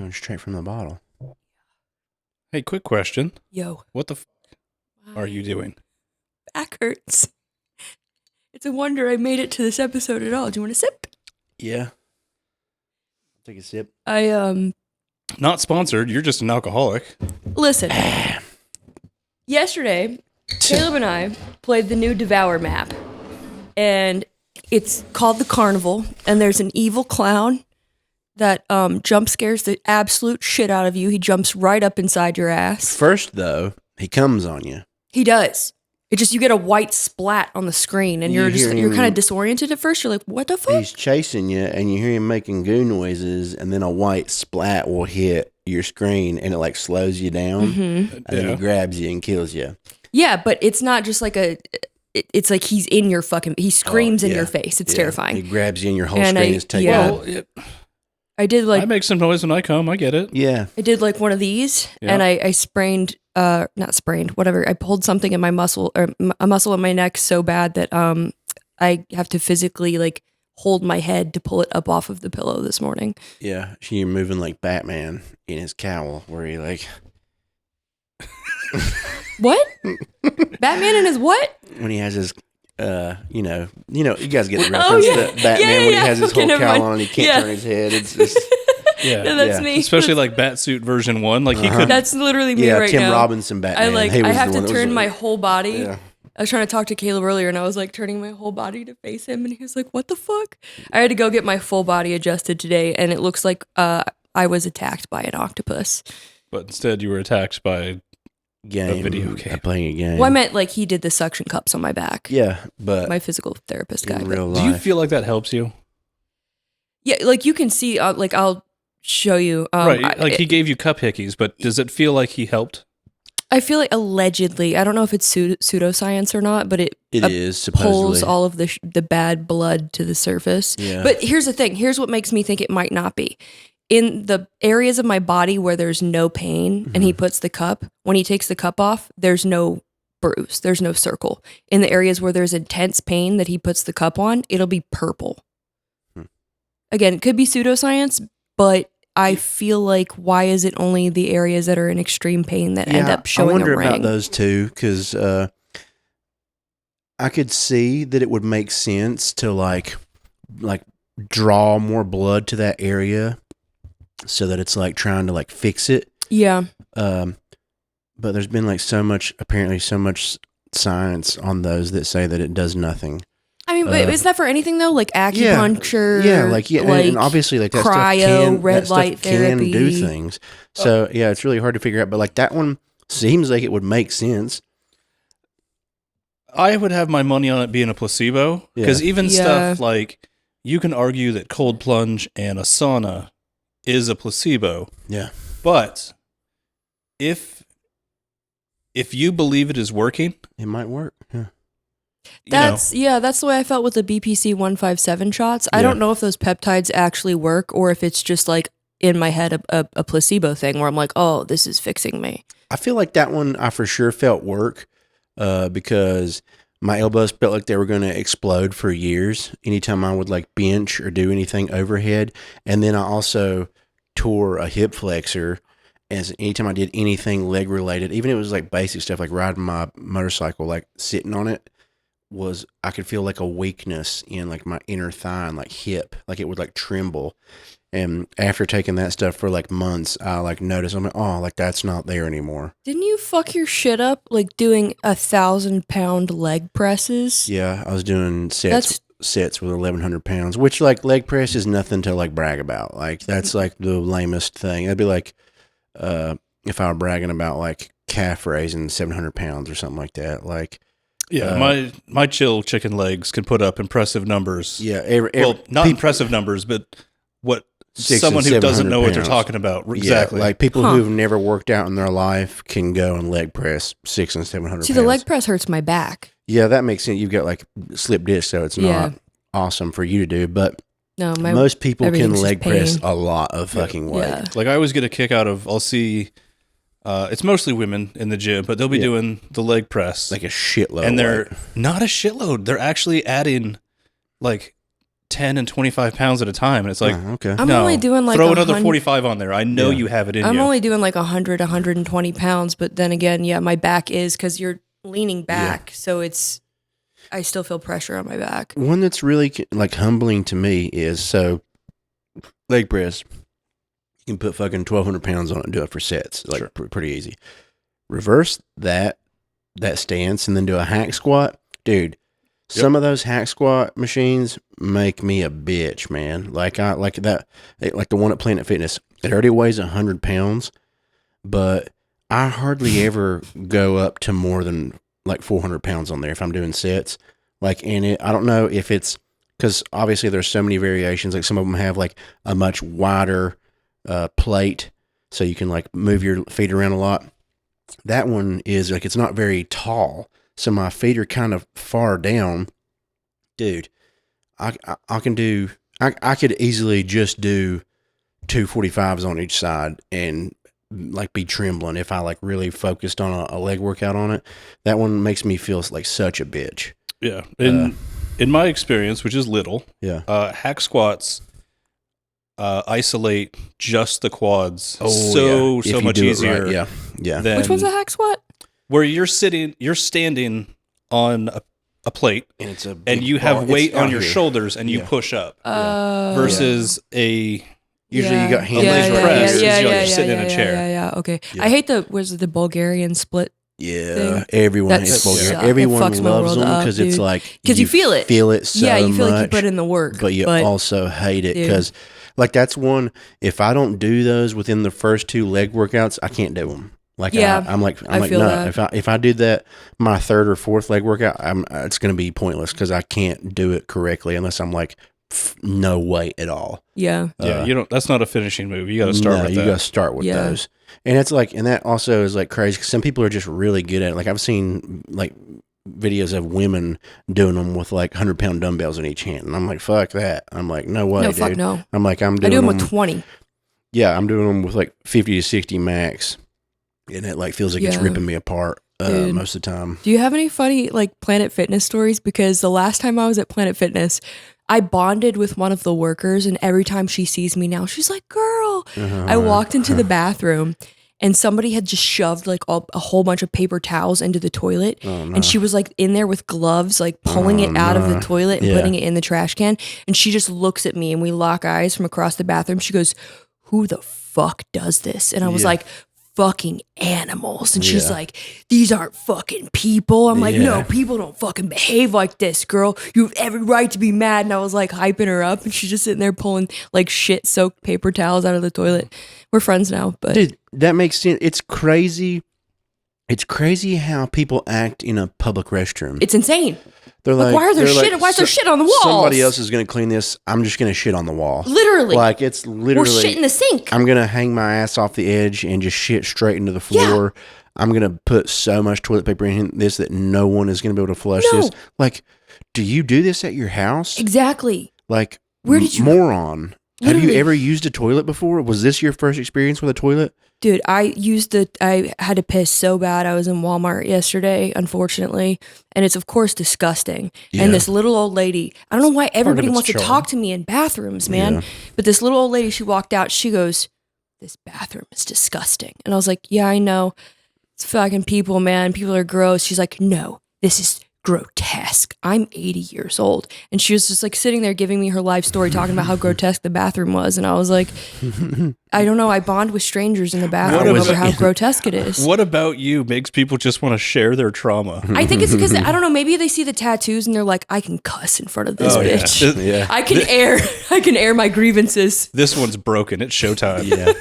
going straight from the bottle. Hey, quick question. Yo. What the are you doing? Back hurts. It's a wonder I made it to this episode at all. Do you want a sip? Yeah. Take a sip. Not sponsored. You're just an alcoholic. Listen. Yesterday, Caleb and I played the new Devour map. And it's called the Carnival. And there's an evil clown that jump scares the absolute shit out of you. He jumps right up inside your ass. First, though, he comes on you. He does. It just, you get a white splat on the screen and you're kind of disoriented at first. You're like, what the fuck? He's chasing you and you hear him making goo noises, and then a white splat will hit your screen and it like slows you down, and then he grabs you and kills you. Yeah, but it's not just like it's like he's in your fucking, he screams in your face. It's terrifying. He grabs you and your whole screen is taken out. I did like, I make some noise when I come. I get it. Yeah. I did like one of these and I sprained, not sprained, whatever. I pulled something in my muscle, or a muscle in my neck so bad that I have to physically like hold my head to pull it up off of the pillow this morning. Yeah. You're moving like Batman in his cowl where he like... What? Batman in his what? When he has his... you guys get the reference that Batman when he has his whole cowl on and he can't turn his head. It's just, no, that's me. Especially like Batsuit version 1. Like he could. That's literally me right Tim now. Robinson Batman. I have to turn my whole body. Yeah. I was trying to talk to Caleb earlier and I was like turning my whole body to face him and he was like, what the fuck? I had to go get my full body adjusted today and it looks like I was attacked by an octopus. But instead you were attacked by a video game. Playing a game. Well, I meant like he did the suction cups on my back. Yeah, but... My physical therapist guy. In real Do life. you feel like that helps you? Yeah, like you can see, like I'll show you. Right, like he gave you cup hickeys, but does it feel like he helped? I feel like allegedly, I don't know if it's pseudoscience or not, but it is supposedly. pulls all of the bad blood to the surface. Yeah. But here's the thing. Here's what makes me think it might not be. In the areas of my body where there's no pain and he puts the cup, when he takes the cup off, there's no bruise. There's no circle. In the areas where there's intense pain that he puts the cup on, it'll be purple. Again, it could be pseudoscience, but I feel like why is it only the areas that are in extreme pain that end up showing a ring? I wonder about those too, because I could see that it would make sense to like draw more blood to that area so that it's like trying to like fix it. Yeah. But there's been like so much science on those that say that it does nothing. I mean, but is that for anything though? Like acupuncture? Like and obviously like that cryo, stuff can, red that light stuff therapy. can do things. So yeah, it's really hard to figure out. But like that one seems like it would make sense. I would have my money on it being a placebo, because even stuff like you can argue that cold plunge and a sauna is a placebo. Yeah, but if you believe it is working, it might work. Yeah. That's the way I felt with the BPC 157 shots. I don't know if those peptides actually work or if it's just like in my head a placebo thing where I'm like, oh, this is fixing me. I feel like that one I for sure felt work because my elbows felt like they were going to explode for years anytime I would like bench or do anything overhead. And then I also tore a hip flexor as anytime I did anything leg related, even if it was like basic stuff like riding my motorcycle, like sitting on it. I could feel like a weakness in like my inner thigh and like hip, like it would like tremble. And after taking that stuff for like months, I like noticed, I'm like, oh, like that's not there anymore. Didn't you fuck your shit up like doing 1,000-pound leg presses? Yeah, I was doing sets with 1,100 pounds, which like leg press is nothing to like brag about. Like that's like the lamest thing. That'd be like if I were bragging about like calf raising 700 pounds or something like that. Like. Yeah, my chill chicken legs can put up impressive numbers. Yeah, not impressive numbers, but what someone who doesn't know what they're talking about exactly. Yeah, like people who've never worked out in their life can go and leg press 600 and 700 See, pounds. the leg press hurts my back. Yeah, that makes sense. You've got like slip disc, so it's not awesome for you to do. But most people can leg press a lot of fucking weight. Yeah. Like I always get a kick out of, I'll see. It's mostly women in the gym, but they'll be doing the leg press. Like a shitload. And they're not a shitload. They're actually adding like 10 and 25 pounds at a time. And it's like, okay. I'm only doing like throw another 45 on there. I know you have it in you. I'm only doing like 100, 120 pounds. But then again, my back is because you're leaning back. So I still feel pressure on my back. One that's really like humbling to me is leg press. You can put fucking 1,200 pounds on it and do it for sets. Like pretty easy. Reverse that stance and then do a hack squat. Dude, some of those hack squat machines make me a bitch, man. Like the one at Planet Fitness. It already weighs 100 pounds, but I hardly ever go up to more than like 400 pounds on there if I'm doing sets. Like, I don't know if it's because obviously there's so many variations. Like some of them have like a much wider plate, so you can like move your feet around a lot. That one is like it's not very tall. So my feet are kind of far down. Dude, I could easily just do 245s on each side and like be trembling if I like really focused on a leg workout on it. That one makes me feel like such a bitch. Yeah. In my experience, which is little, hack squats isolate just the quads so much easier. Right. Yeah. Which one's a hack squat? Where you're standing on a plate and you have weight on your shoulders and you push up versus a usually you got hands press you're sitting in a chair. Yeah. Okay. Yeah. I hate the Bulgarian split. Yeah, thing. Everyone hates Bulgarian. Everyone loves them because it's like you feel it. Feel it so you feel much, like you put in the work, but you also hate it because like that's one. If I don't do those within the first 2 leg workouts, I can't do them. Like I'm like no. That. If I do that my 3rd or 4th leg workout, it's going to be pointless because I can't do it correctly unless I'm like no weight at all. Yeah. You don't. That's not a finishing move. You got to start with that. You got to start with those. And it's like, and that also is like crazy because some people are just really good at it. Like I've seen like videos of women doing them with like 100-pound dumbbells in each hand, and I'm like, fuck that. I'm like, no way, dude. Fuck no. I'm like, I do them with 20. Yeah, I'm doing them with like 50 to 60 max, and it like feels like it's ripping me apart most of the time. Do you have any funny like Planet Fitness stories? Because the last time I was at Planet Fitness, I bonded with one of the workers, and every time she sees me now, she's like, girl. I walked into the bathroom, and somebody had just shoved like a whole bunch of paper towels into the toilet. Oh, no. And she was like in there with gloves, like pulling it out of the toilet and putting it in the trash can. And she just looks at me, and we lock eyes from across the bathroom. She goes, who the fuck does this? And I was like, fucking animals. And she's like, these aren't fucking people. I'm like, no, people don't fucking behave like this, girl. You have every right to be mad. And I was like hyping her up, and she's just sitting there pulling like shit soaked paper towels out of the toilet. We're friends now, but dude, that makes sense. It's crazy. It's crazy how people act in a public restroom. It's insane. They're like, why is there shit? Why is there shit on the walls? Somebody else is going to clean this. I'm just going to shit on the wall. Literally. Like it's literally. Or shit in the sink. I'm going to hang my ass off the edge and just shit straight into the floor. Yeah. I'm going to put so much toilet paper in this that no one is going to be able to flush this. Like, do you do this at your house? Exactly. Like, where did you? Moron. Literally. Have you ever used a toilet before? Was this your first experience with a toilet? Dude, I had to piss so bad. I was in Walmart yesterday, unfortunately, and it's of course disgusting. Yeah. And this little old lady, I don't know why everybody wants to talk to me in bathrooms, man. Yeah. But this little old lady, she walked out, she goes, this bathroom is disgusting. And I was like, yeah, I know. It's fucking people, man. People are gross. She's like, no, this is grotesque. I'm 80 years old. And she was just like sitting there giving me her life story, talking about how grotesque the bathroom was. And I was like, I don't know. I bond with strangers in the bathroom over how grotesque it is. What about you makes people just want to share their trauma? I think it's because, I don't know, maybe they see the tattoos and they're like, I can cuss in front of this bitch. Yeah. I can air my grievances. This one's broken. It's showtime. Yeah.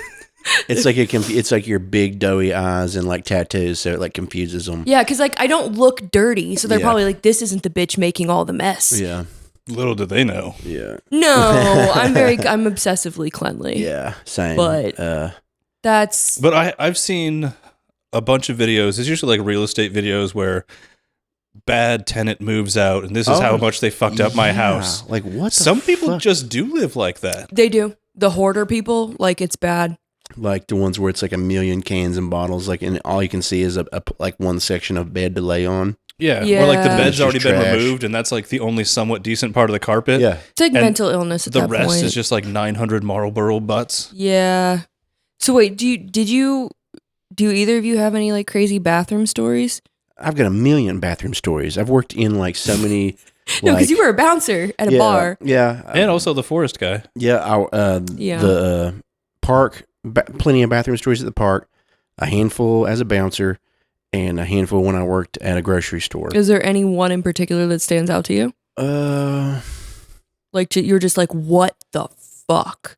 It's like it's like your big doughy eyes and like tattoos, so it like confuses them. Yeah, because like I don't look dirty, so they're probably like, this isn't the bitch making all the mess. Yeah. Little do they know. Yeah. No, I'm obsessively cleanly. Yeah, same. But But I've seen a bunch of videos. It's usually like real estate videos where bad tenant moves out, and this is how much they fucked up my house. Like what? Some people just do live like that. They do. The hoarder people, like it's bad. Like the ones where it's like a million cans and bottles, like, and all you can see is a like one section of bed to lay on. Yeah. Yeah. Or like the bed's It's already just been trash. removed and that's like the only somewhat decent part of the carpet. Yeah. It's like And mental illness at The that rest point. is just like 900 Marlboro butts. Yeah. So wait, do either of you have any like crazy bathroom stories? I've got a million bathroom stories. I've worked in like so many. No, because like, you were a bouncer at a bar. Yeah. And also the forest guy. Yeah. Yeah. The park, plenty of bathroom stories at the park, a handful as a bouncer, and a handful when I worked at a grocery store. Is there any one in particular that stands out to you? Like you're just like, what the fuck?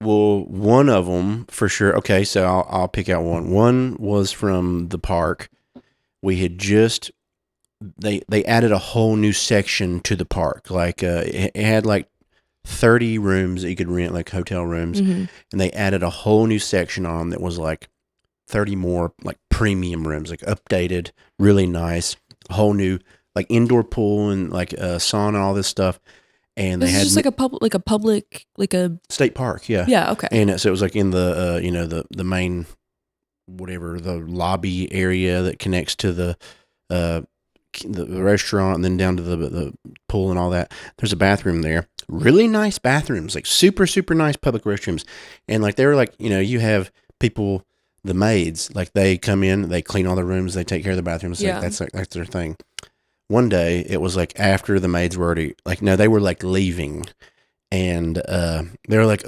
Well, one of them for sure. Okay, so I'll pick out one. One was from the park. We had just they added a whole new section to the park. Like it had like 30 rooms that you could rent, like hotel rooms, Mm-hmm. and they added a whole new section on that was like 30 more like premium rooms, like updated, really nice, a whole new like indoor pool and like sauna and all this stuff. And This they is had just like a state park, yeah. yeah, okay. And so it was like in the the main whatever the lobby area that connects to the restaurant and then down to the pool and all that. There's a bathroom there. Really nice bathrooms, like super super nice public restrooms. And like they were like, you have people, the maids, like they come in, they clean all the rooms, they take care of the bathrooms. Yeah. Like, that's their thing. One day it was like after the maids were already like, no, they were like leaving. And they were like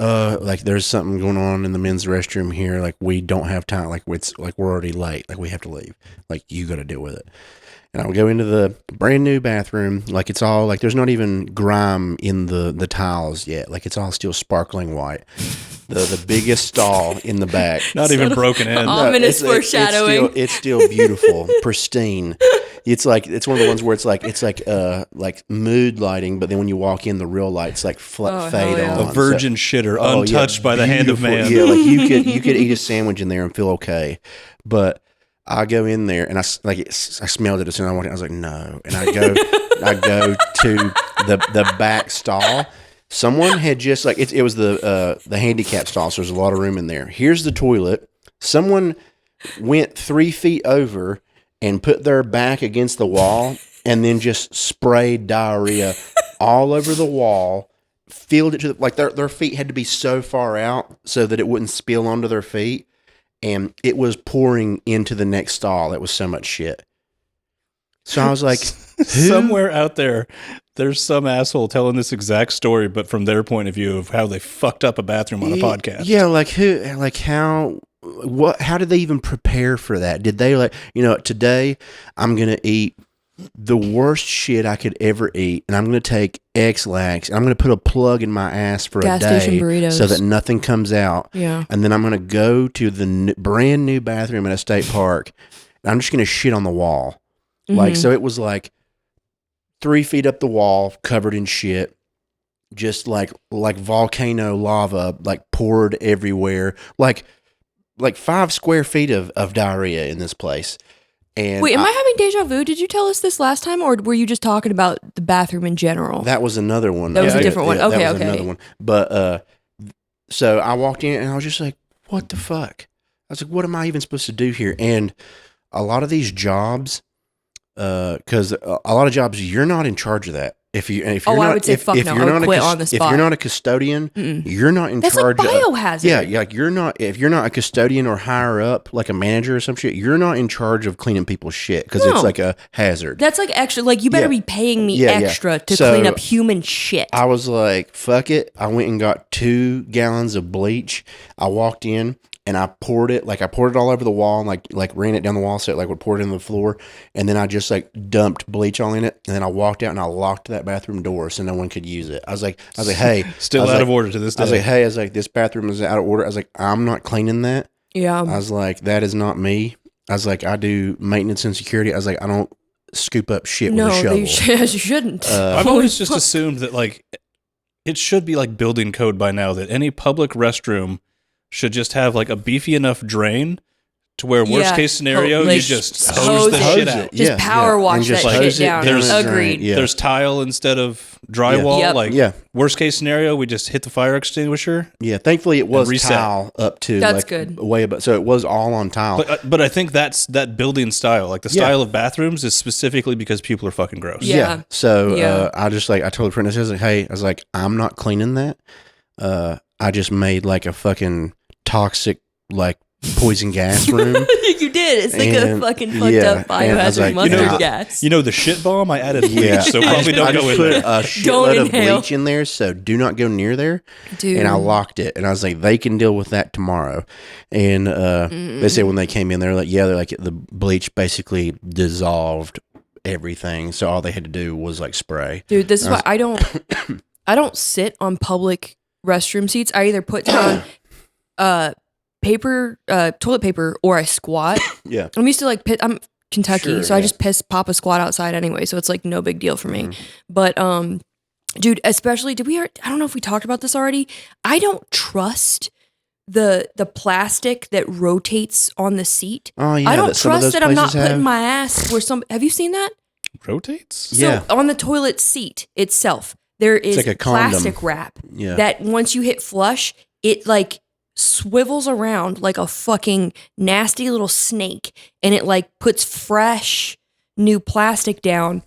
there's something going on in the men's restroom here. Like we don't have time. Like it's like we're already late. Like we have to leave. Like you got to deal with it. And I would go into the brand new bathroom. Like it's all like there's not even grime in the tiles yet. Like it's all still sparkling white. The biggest stall in the back. Not even broken in. Ominous foreshadowing. It's still beautiful, pristine. It's like it's one of the ones where it's like mood lighting, but then when you walk in, the real lights like fade yeah. on. A virgin shitter, untouched by the hand of man. Yeah, like you could eat a sandwich in there and feel okay, but I go in there and I smelled it as soon as I walked in. I was like, no, and I go to the back stall. Someone had just like it was the handicap stall, so there's a lot of room in there. Here's the toilet. Someone went 3 feet over and put their back against the wall and then just sprayed diarrhea all over the wall, filled it to like their feet had to be so far out so that it wouldn't spill onto their feet. And it was pouring into the next stall. It was so much shit. So I was like, somewhere out there, there's some asshole telling this exact story, but from their point of view of how they fucked up a bathroom on a podcast. Yeah, how did they even prepare for that? Did they today I'm going to eat the worst shit I could ever eat, and I'm going to take X-Lax, and I'm going to put a plug in my ass for Gas a day station burritos. so that nothing comes out. Yeah. And then I'm going to go to the brand new bathroom at a state park, and I'm just going to shit on the wall. Like, so it was like 3 feet up the wall, covered in shit, just like volcano lava, like poured everywhere, like 5 square feet of diarrhea in this place. And Wait, am I having deja vu? Did you tell us this last time, or were you just talking about the bathroom in general? That was another one. That was a different one. Okay, that was okay. another one. But so I walked in and I was just like, what the fuck? I was like, what am I even supposed to do here? And a lot of these jobs, because a lot of jobs, you're not in charge of that. If you're I not, would say fuck no. I would quit on the if spot. you're not a custodian, you're not in That's charge like of biohazard. Yeah, like you're not. If you're not a custodian or higher up, like a manager or some shit, you're not in charge of cleaning people's shit because it's like a hazard. That's like extra. Like you better be paying me extra to So, clean up human shit. I was like, fuck it. I went and got 2 gallons of bleach. I walked in and I poured it all over the wall and like ran it down the wall so it like would pour it in the floor. And then I just like dumped bleach all in it. And then I walked out and I locked that bathroom door so no one could use it. I was like, hey, Still out of order to this day. I was like, this bathroom is out of order. I was like, I'm not cleaning that. Yeah. I was like, that is not me. I was like, I do maintenance and security. I was like, I don't scoop up shit with a shovel. You shouldn't. I've always just assumed that like it should be like building code by now that any public restroom should just have like a beefy enough drain to where worst case scenario, you just hose the shit out. Just power wash that shit down. Agreed. There's tile instead of drywall. Worst case scenario, we just hit the fire extinguisher. Yeah, thankfully it was tile up to that's good. Way above, so it was all on tile. But I think that's that building style, like the style of bathrooms, is specifically because people are fucking gross. Yeah. So I just I told the friend, I was like, hey, I was like, I'm not cleaning that. I just made like a fucking toxic poison gas room. You did. It's like a fucking fucked up biohazard mustard gas. You know the shit bomb? I added bleach, so probably don't go in there. I put a shitload of bleach in there, so do not go near there. Dude. And I locked it, and I was like, they can deal with that tomorrow. And they said when they came in, they're like, the bleach basically dissolved everything, so all they had to do was spray. Dude, this is why I don't sit on public restroom seats. I either put down toilet paper, or I squat. Yeah. I'm used to I'm Kentucky, so I just pop a squat outside anyway, so it's no big deal for me. But dude, especially I don't know if we talked about this already. I don't trust the plastic that rotates on the seat. Oh yeah. I don't trust that I'm not putting my ass where have you seen that? Rotates? So on the toilet seat itself, there is like a plastic wrap that once you hit flush, it swivels around like a fucking nasty little snake, and it puts fresh new plastic down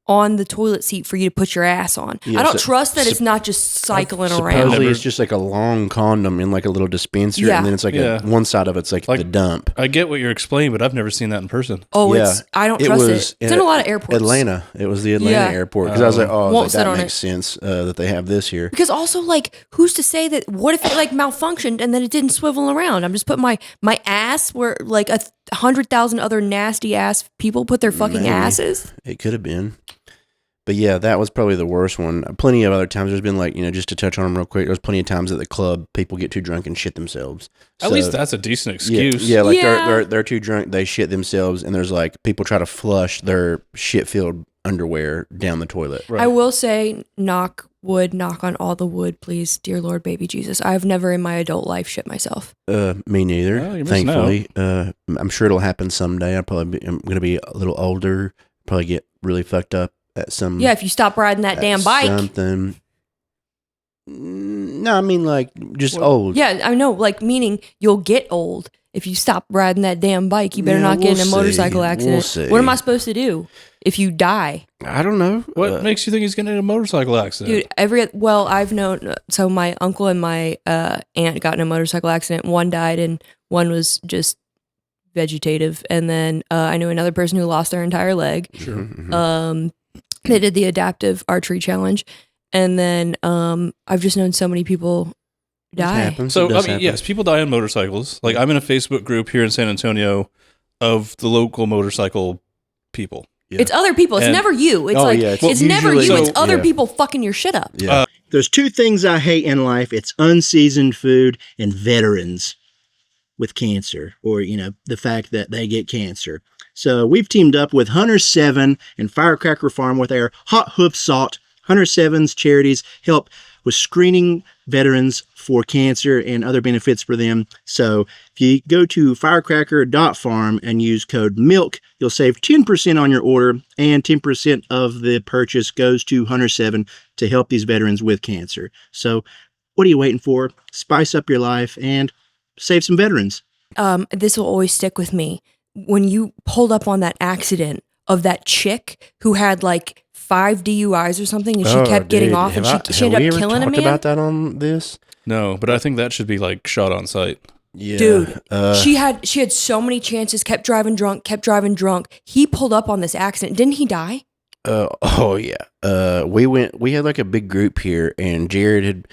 on the toilet seat for you to put your ass on. I don't trust that it's not just cycling around. Supposedly it's just a long condom in a little dispenser, and then it's one side of it's the dump. I get what you're explaining, but I've never seen that in person. Oh, I don't trust it. It's in a lot of airports. Atlanta. It was the Atlanta airport, because I was like, that makes sense that they have this here. Because also, who's to say that? What if it malfunctioned and then it didn't swivel around? I'm just putting my ass where 100,000 other nasty ass people put their fucking asses. It could have been. But yeah, that was probably the worst one. Plenty of other times there's been just to touch on them real quick, there's plenty of times at the club people get too drunk and shit themselves. At least that's a decent excuse. They're too drunk, they shit themselves, and there's people try to flush their shit-filled underwear down the toilet. Right. I will say, knock on all the wood, please, dear Lord, baby Jesus. I've never in my adult life shit myself. Me neither. Thankfully, I'm sure it'll happen someday. I'm going to be a little older, probably get really fucked up at some. Yeah, if you stop riding that damn bike. Something. No, I mean just old. Yeah, I know. Meaning you'll get old if you stop riding that damn bike. You better not get in a motorcycle accident. We'll see. What am I supposed to do if you die? I don't know. What makes you think he's getting in a motorcycle accident? Dude, I've known. So my uncle and my aunt got in a motorcycle accident. One died and one was just vegetative. And then I knew another person who lost their entire leg. Sure. Mm-hmm. They did the adaptive archery challenge. And then I've just known so many people die. So, yes, people die on motorcycles. I'm in a Facebook group here in San Antonio of the local motorcycle people. Yeah. It's other people. It's never you. It's it's never you. It's other people fucking your shit up. Yeah. There's two things I hate in life. It's unseasoned food and veterans with cancer, or, the fact that they get cancer. So we've teamed up with Hunter 7 and Firecracker Farm with our Hot Hoof Salt. Hunter 7's charities help with screening veterans for cancer and other benefits for them. So if you go to firecracker.farm and use code MILK, you'll save 10% on your order, and 10% of the purchase goes to Hunter 7 to help these veterans with cancer. So what are you waiting for? Spice up your life and save some veterans. This will always stick with me. When you pulled up on that accident of that chick who had 5 DUIs or something, and she kept getting off, and she ended up killing a man. Have we ever talked about that on this? No, but I think that should be shot on sight. Yeah, dude, she had so many chances. Kept driving drunk. He pulled up on this accident. Didn't he die? Oh yeah. We had a big group here, and Jared had,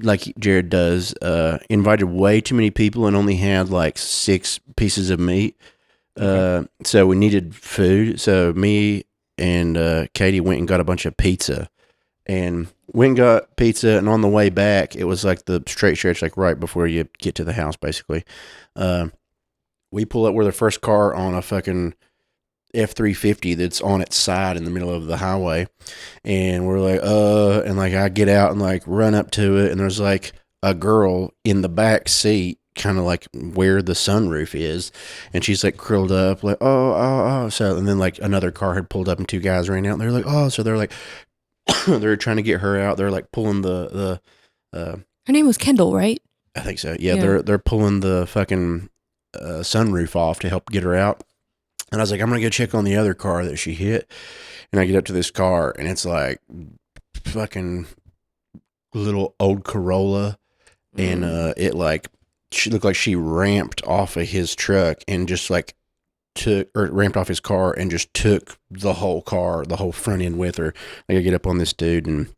like Jared does, invited way too many people and only had 6 pieces of meat. So we needed food. So me and Katie went and got a bunch of pizza, and went and got pizza. And on the way back, it was the straight stretch, right before you get to the house, basically. We pull up. We're the first car on a fucking F-350 that's on its side in the middle of the highway, and we're and I get out and run up to it, and there's a girl in the back seat kind of like where the sunroof is, and she's like curled up like oh. So and then like another car had pulled up and two guys ran out and they're like oh, so they're like they're trying to get her out. They're like pulling the her name was Kendall, right? I think so. Yeah. They're pulling the fucking sunroof off to help get her out. And I was like, I'm gonna go check on the other car that she hit. And I get up to this car and it's like fucking little old Corolla, and it like she looked like she ramped off of his truck and just like ramped off his car and just took the whole car, the whole front end with her. Like I get up on this dude and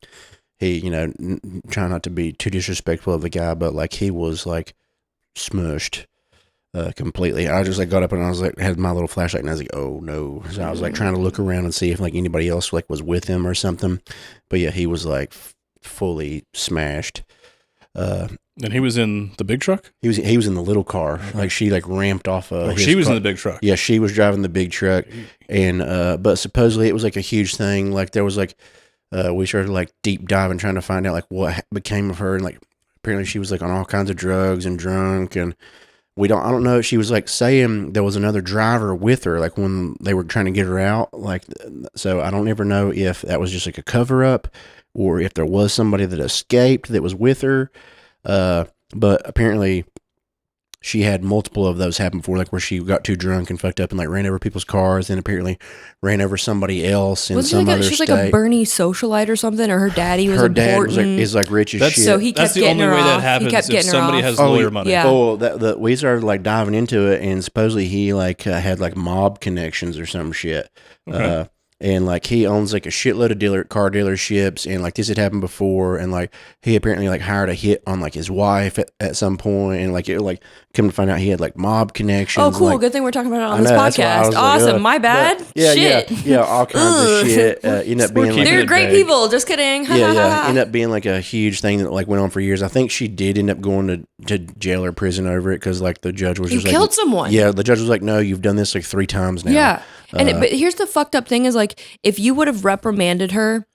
he, you know, try not to be too disrespectful of the guy, but like he was like smushed completely. I just like got up and I was like had my little flashlight and I was like, oh no. So I was like trying to look around and see if like anybody else like was with him or something. But yeah, he was like fully smashed. And he was in the big truck? He was in the little car. Like she like ramped off his she was car. in the big truck. Yeah, she was driving the big truck. And but supposedly it was like a huge thing. Like there was like we started like deep diving trying to find out like what became of her, and like apparently she was like on all kinds of drugs and drunk, and I don't know if she was like saying there was another driver with her like when they were trying to get her out, like so I don't ever know if that was just like a cover up or if there was somebody that escaped that was with her. But apparently she had multiple of those happen before, like where she got too drunk and fucked up and like ran over people's cars, and apparently ran over somebody else in some other state. She's like a Bernie socialite or something, or her daddy was her important. dad is like rich as shit. So he kept That's the getting only her way off. that happens He kept if getting her somebody off. has lawyer money. Yeah. Oh, we started like diving into it, and supposedly he like had like mob connections or some shit. Okay. And like he owns like a shitload of car dealerships, and like this had happened before, and like he apparently like hired a hit on like his wife at some point, and like it like come to find out he had like mob connections. Oh, cool! Like, Good thing we're talking about it on I this know, that's why I podcast. was like, Awesome. My bad. Yeah, all kinds of shit. End up being like They're great people. Just kidding. end up being like a huge thing that like went on for years. I think she did end up going to jail or prison over it because like the judge was You just killed like, someone. yeah, the judge was like, no, you've done this like 3 times now. Yeah. But here's the fucked up thing is like if you would have reprimanded her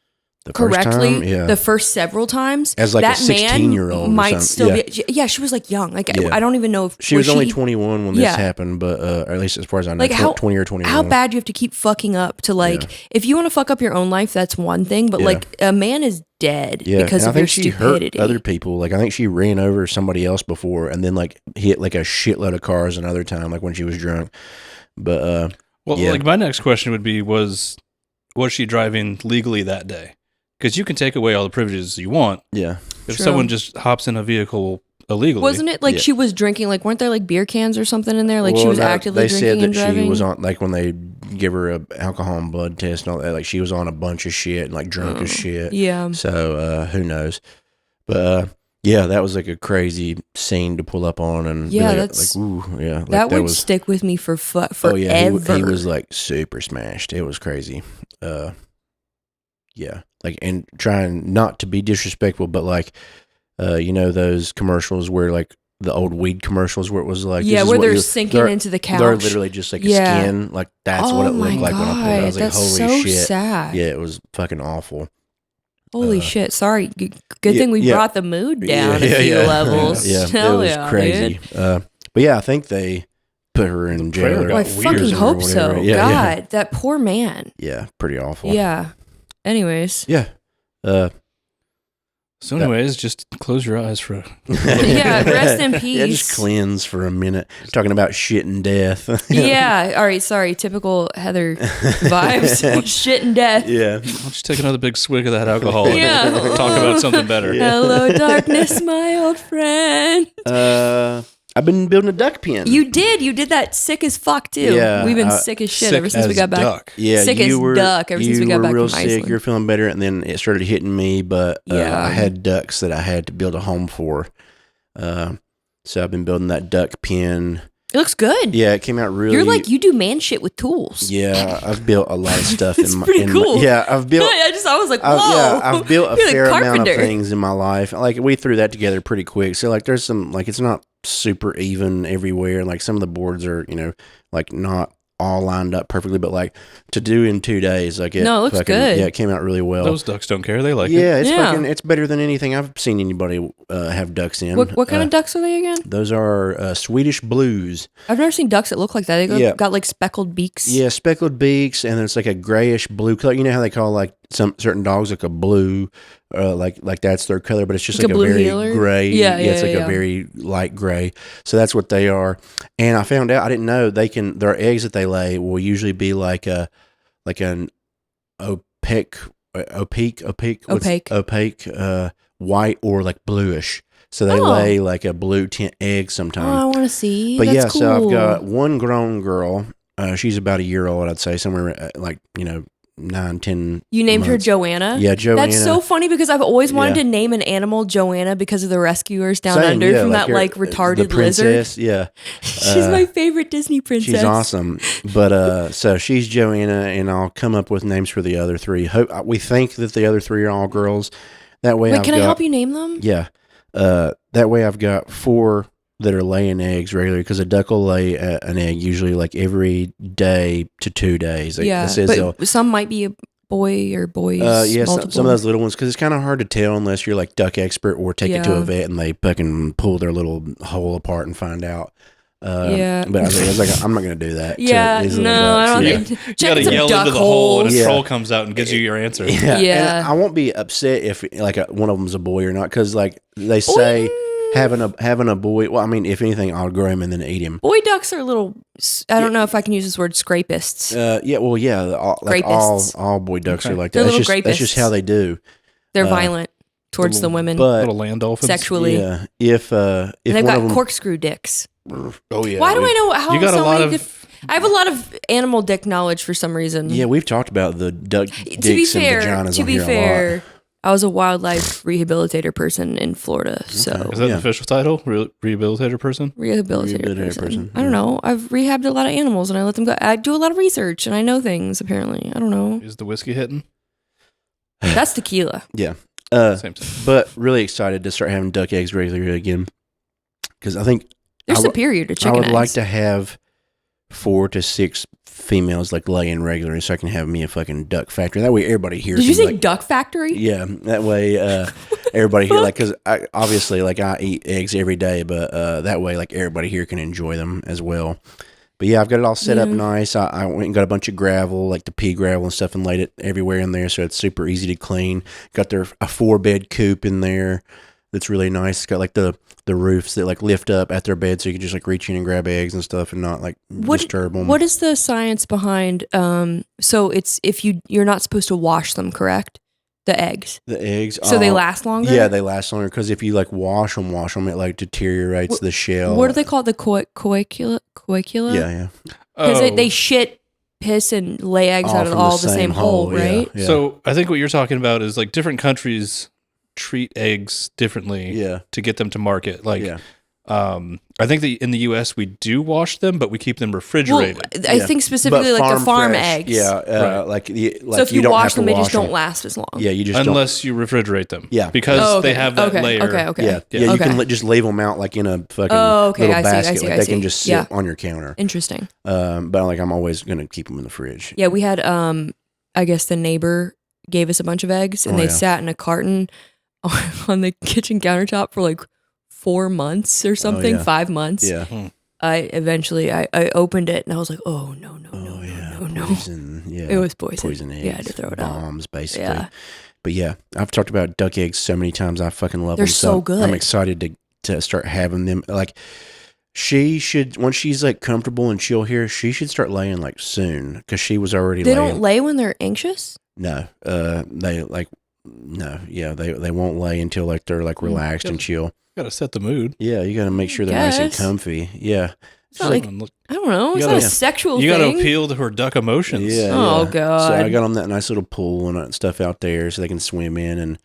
the first correctly time, yeah. the first several times, As like that a 16-year-old man or might something. still Yeah. be. Yeah, she was like young. Like Yeah. I don't even know if She was only 21 when this happened, but or at least as far as I know, like how 20 or 21. How bad you have to keep fucking up to like if you want to fuck up your own life, that's one thing. But Yeah. like a man is dead Yeah, because and of I your think she stupidity. hurt other people. Like I think she ran over somebody else before, and then like hit like a shitload of cars another time, like when she was drunk. But Well, yeah. like my next question would be: was she driving legally that day? Because you can take away all the privileges you want. yeah, If True. someone just hops in a vehicle illegally, Wasn't it like Yeah. she was drinking? Like weren't there like beer cans or something in there? Like she Well, was no, actively They drinking said and that driving. she was on like when they give her a alcohol and blood test and all that. Like she was on a bunch of shit and like drunk as shit. Yeah. So who knows? But yeah, that was like a crazy scene to pull up on, and be Yeah, like, that's- like ooh, yeah, like That would was. stick with me for forever. Oh yeah, he was like super smashed. It was crazy. Yeah, like and trying not to be disrespectful, but like, you know those commercials where like the old weed commercials where it was like yeah, this is where what they're you're- sinking into the couch. They're literally just like Yeah. a skin. Like that's oh what it my looked like God, when I pulled it. I was like, that's holy so shit. sad. Yeah, it was fucking awful. Holy shit! Sorry. Good thing we yeah. brought the mood down a few levels. Yeah, Hell it was yeah, crazy. dude. But yeah, I think they put her in jail. prayer or got Oh, I weird years fucking or hope whatever. so. Yeah, God, that poor man. yeah, pretty awful. Yeah. Anyways. Yeah. So, anyways, just close your eyes for. Yeah, rest in Yeah, just peace. cleanse for a minute. Talking about shit and death. Yeah. All right. Sorry. Typical Heather vibes. Shit and death. Yeah. Why don't you take another big swig of that alcohol Yeah. and talk about something better? Hello, darkness, my old friend. I've been building a duck pen. You did that sick as fuck too. Yeah, We've been sick as shit sick ever since we as got back. duck. Yeah, sick you as were, duck ever since we got you were back real from sick. Iceland. You're feeling better, and then it started hitting me. But Yeah. I had ducks that I had to build a home for. So I've been building that duck pen. It looks good. Yeah, it came out really. You're like you do man shit with tools. Yeah, I've built a lot of stuff. It's in my, pretty cool. yeah, I've built. I was like, whoa. I've built a You're the fair amount of carpenter. things in my life. Like we threw that together pretty quick. So like, there's some like it's not super even everywhere. Like some of the boards are like not all lined up perfectly, but like to do in 2 days, like it looks good. Yeah, it came out really well. Those ducks don't care. They like it. Yeah, it's fucking, it's better than anything I've seen anybody have ducks in. What kind of ducks are they again? Those are Swedish blues. I've never seen ducks that look like that. They got like speckled beaks. Yeah, speckled beaks, and it's like a grayish blue color. You know how they call like some certain dogs like a blue, like that's their color, but it's just like a very gray. Yeah, it's like a very light gray. So that's what they are. And I found out, I didn't know their eggs that they lay will usually be like an opaque, white or like bluish. So they lay like a blue tint egg sometimes. Oh, I want to see. But That's cool. So I've got one grown girl. She's about a year old, I'd say, somewhere like 9, 10. You named months. her Johanna? Yeah, Johanna. That's so funny because I've always wanted to name an animal Johanna because of the rescuers down under from that retarded the princess, lizard. Yeah. She's my favorite Disney princess. She's awesome. But so she's Johanna, and I'll come up with names for the other 3. We think that the other 3 are all girls. That way Wait, can I help you name them? Yeah. That way I've got 4 that are laying eggs regularly, because a duck will lay an egg usually like every day to 2 days. But some might be a boy or boys. Some of those little ones, because it's kind of hard to tell unless you're like duck expert or take it to a vet and they fucking pull their little hole apart and find out. But I was like, I'm not going to do that. I don't think. You got to yell into the hole and a troll comes out and gives you your answer. Yeah. And I won't be upset if like one of them's a boy or not, because like they say having a boy. Well, I mean, if anything, I'll grow him and then eat him. Boy ducks are a little. I don't know if I can use this word, scrapists. All boy ducks are like that. That's just how they do. They're violent towards the women. But little land dolphins. Sexually. Yeah. If and they've got corkscrew dicks. Oh yeah. Why do I know how? You got a lot of. I have a lot of animal dick knowledge for some reason. Yeah, we've talked about the duck dicks and vaginas. To be fair, I was a wildlife rehabilitator person in Florida. So is that the official title? Rehabilitator person? Rehabilitator person. I don't know. I've rehabbed a lot of animals and I let them go. I do a lot of research and I know things. Apparently, I don't know. Is the whiskey hitting? That's tequila. Yeah. Same. But really excited to start having duck eggs regularly again, because I think they're superior to chicken eggs. I would like to have 4 to 6 females like laying regularly, so I can have me a fucking duck factory. That way everybody here. Did you say duck factory? Yeah, that way everybody here, like, because obviously like I eat eggs every day, but that way like everybody here can enjoy them as well. But yeah, I've got it all set up nice. I went and got a bunch of gravel, like the pea gravel and stuff, and laid it everywhere in there, so it's super easy to clean. Got a 4-bed coop in there that's really nice. It's got like the roofs that like lift up at their bed, so you can just like reach in and grab eggs and stuff and not like disturb them. What is the science behind? So it's if you're not supposed to wash them, correct? The eggs. So they last longer? Yeah, they last longer, because if you like wash them, it like deteriorates the shell. What do they call it? The coagula? Yeah. Because they shit, piss, and lay eggs out of all the same hole, right? Yeah. So I think what you're talking about is like different countries treat eggs differently to get them to market. Like, I think that in the U.S. we do wash them, but we keep them refrigerated. Well, I think specifically like the farm eggs. Yeah, right. So if you wash them, they just don't last as long. Yeah, you just unless you refrigerate them. Yeah, because they have that layer. Okay. Yeah. You can just leave them out like in a fucking little basket. They can just sit on your counter. Interesting. But like I'm always gonna keep them in the fridge. Yeah, we had I guess the neighbor gave us a bunch of eggs, and they sat in a carton on the kitchen countertop for like 4 months or something, 5 months. Yeah. I opened it and I was like, oh no. Poison, it was poison eggs. Yeah, I had to throw it out. Bombs, basically. Yeah. But yeah, I've talked about duck eggs so many times. I fucking love them. They're so good. I'm excited to start having them. Like, she should, once she's like comfortable and chill here, she should start laying like soon, because she was already laying. They don't lay when they're anxious? No. They like, no. Yeah, they won't lay until like they're like relaxed and chill. Got to set the mood. Yeah, you got to make sure they're nice and comfy. Yeah. It's not like, I don't know. It's not a sexual thing. You got to appeal to her duck emotions. Yeah. Oh, God. So I got them that nice little pool and stuff out there so they can swim in, and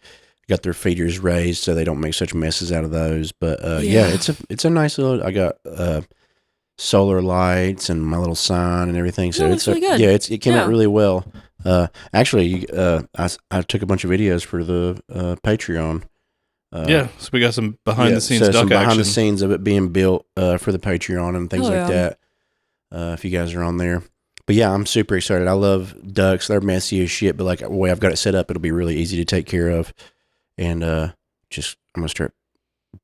got their feeders raised so they don't make such messes out of those. But it's a nice little. I got solar lights and my little sign and everything. So it's really good. Yeah, it came out really well. Actually, I took a bunch of videos for the Patreon. So we got some behind the scenes duck some behind action. the scenes of it being built for the Patreon and things like that. If you guys are on there, But yeah, I'm super excited. I love ducks. They're messy as shit, but like the way I've got it set up, it'll be really easy to take care of. And I'm gonna start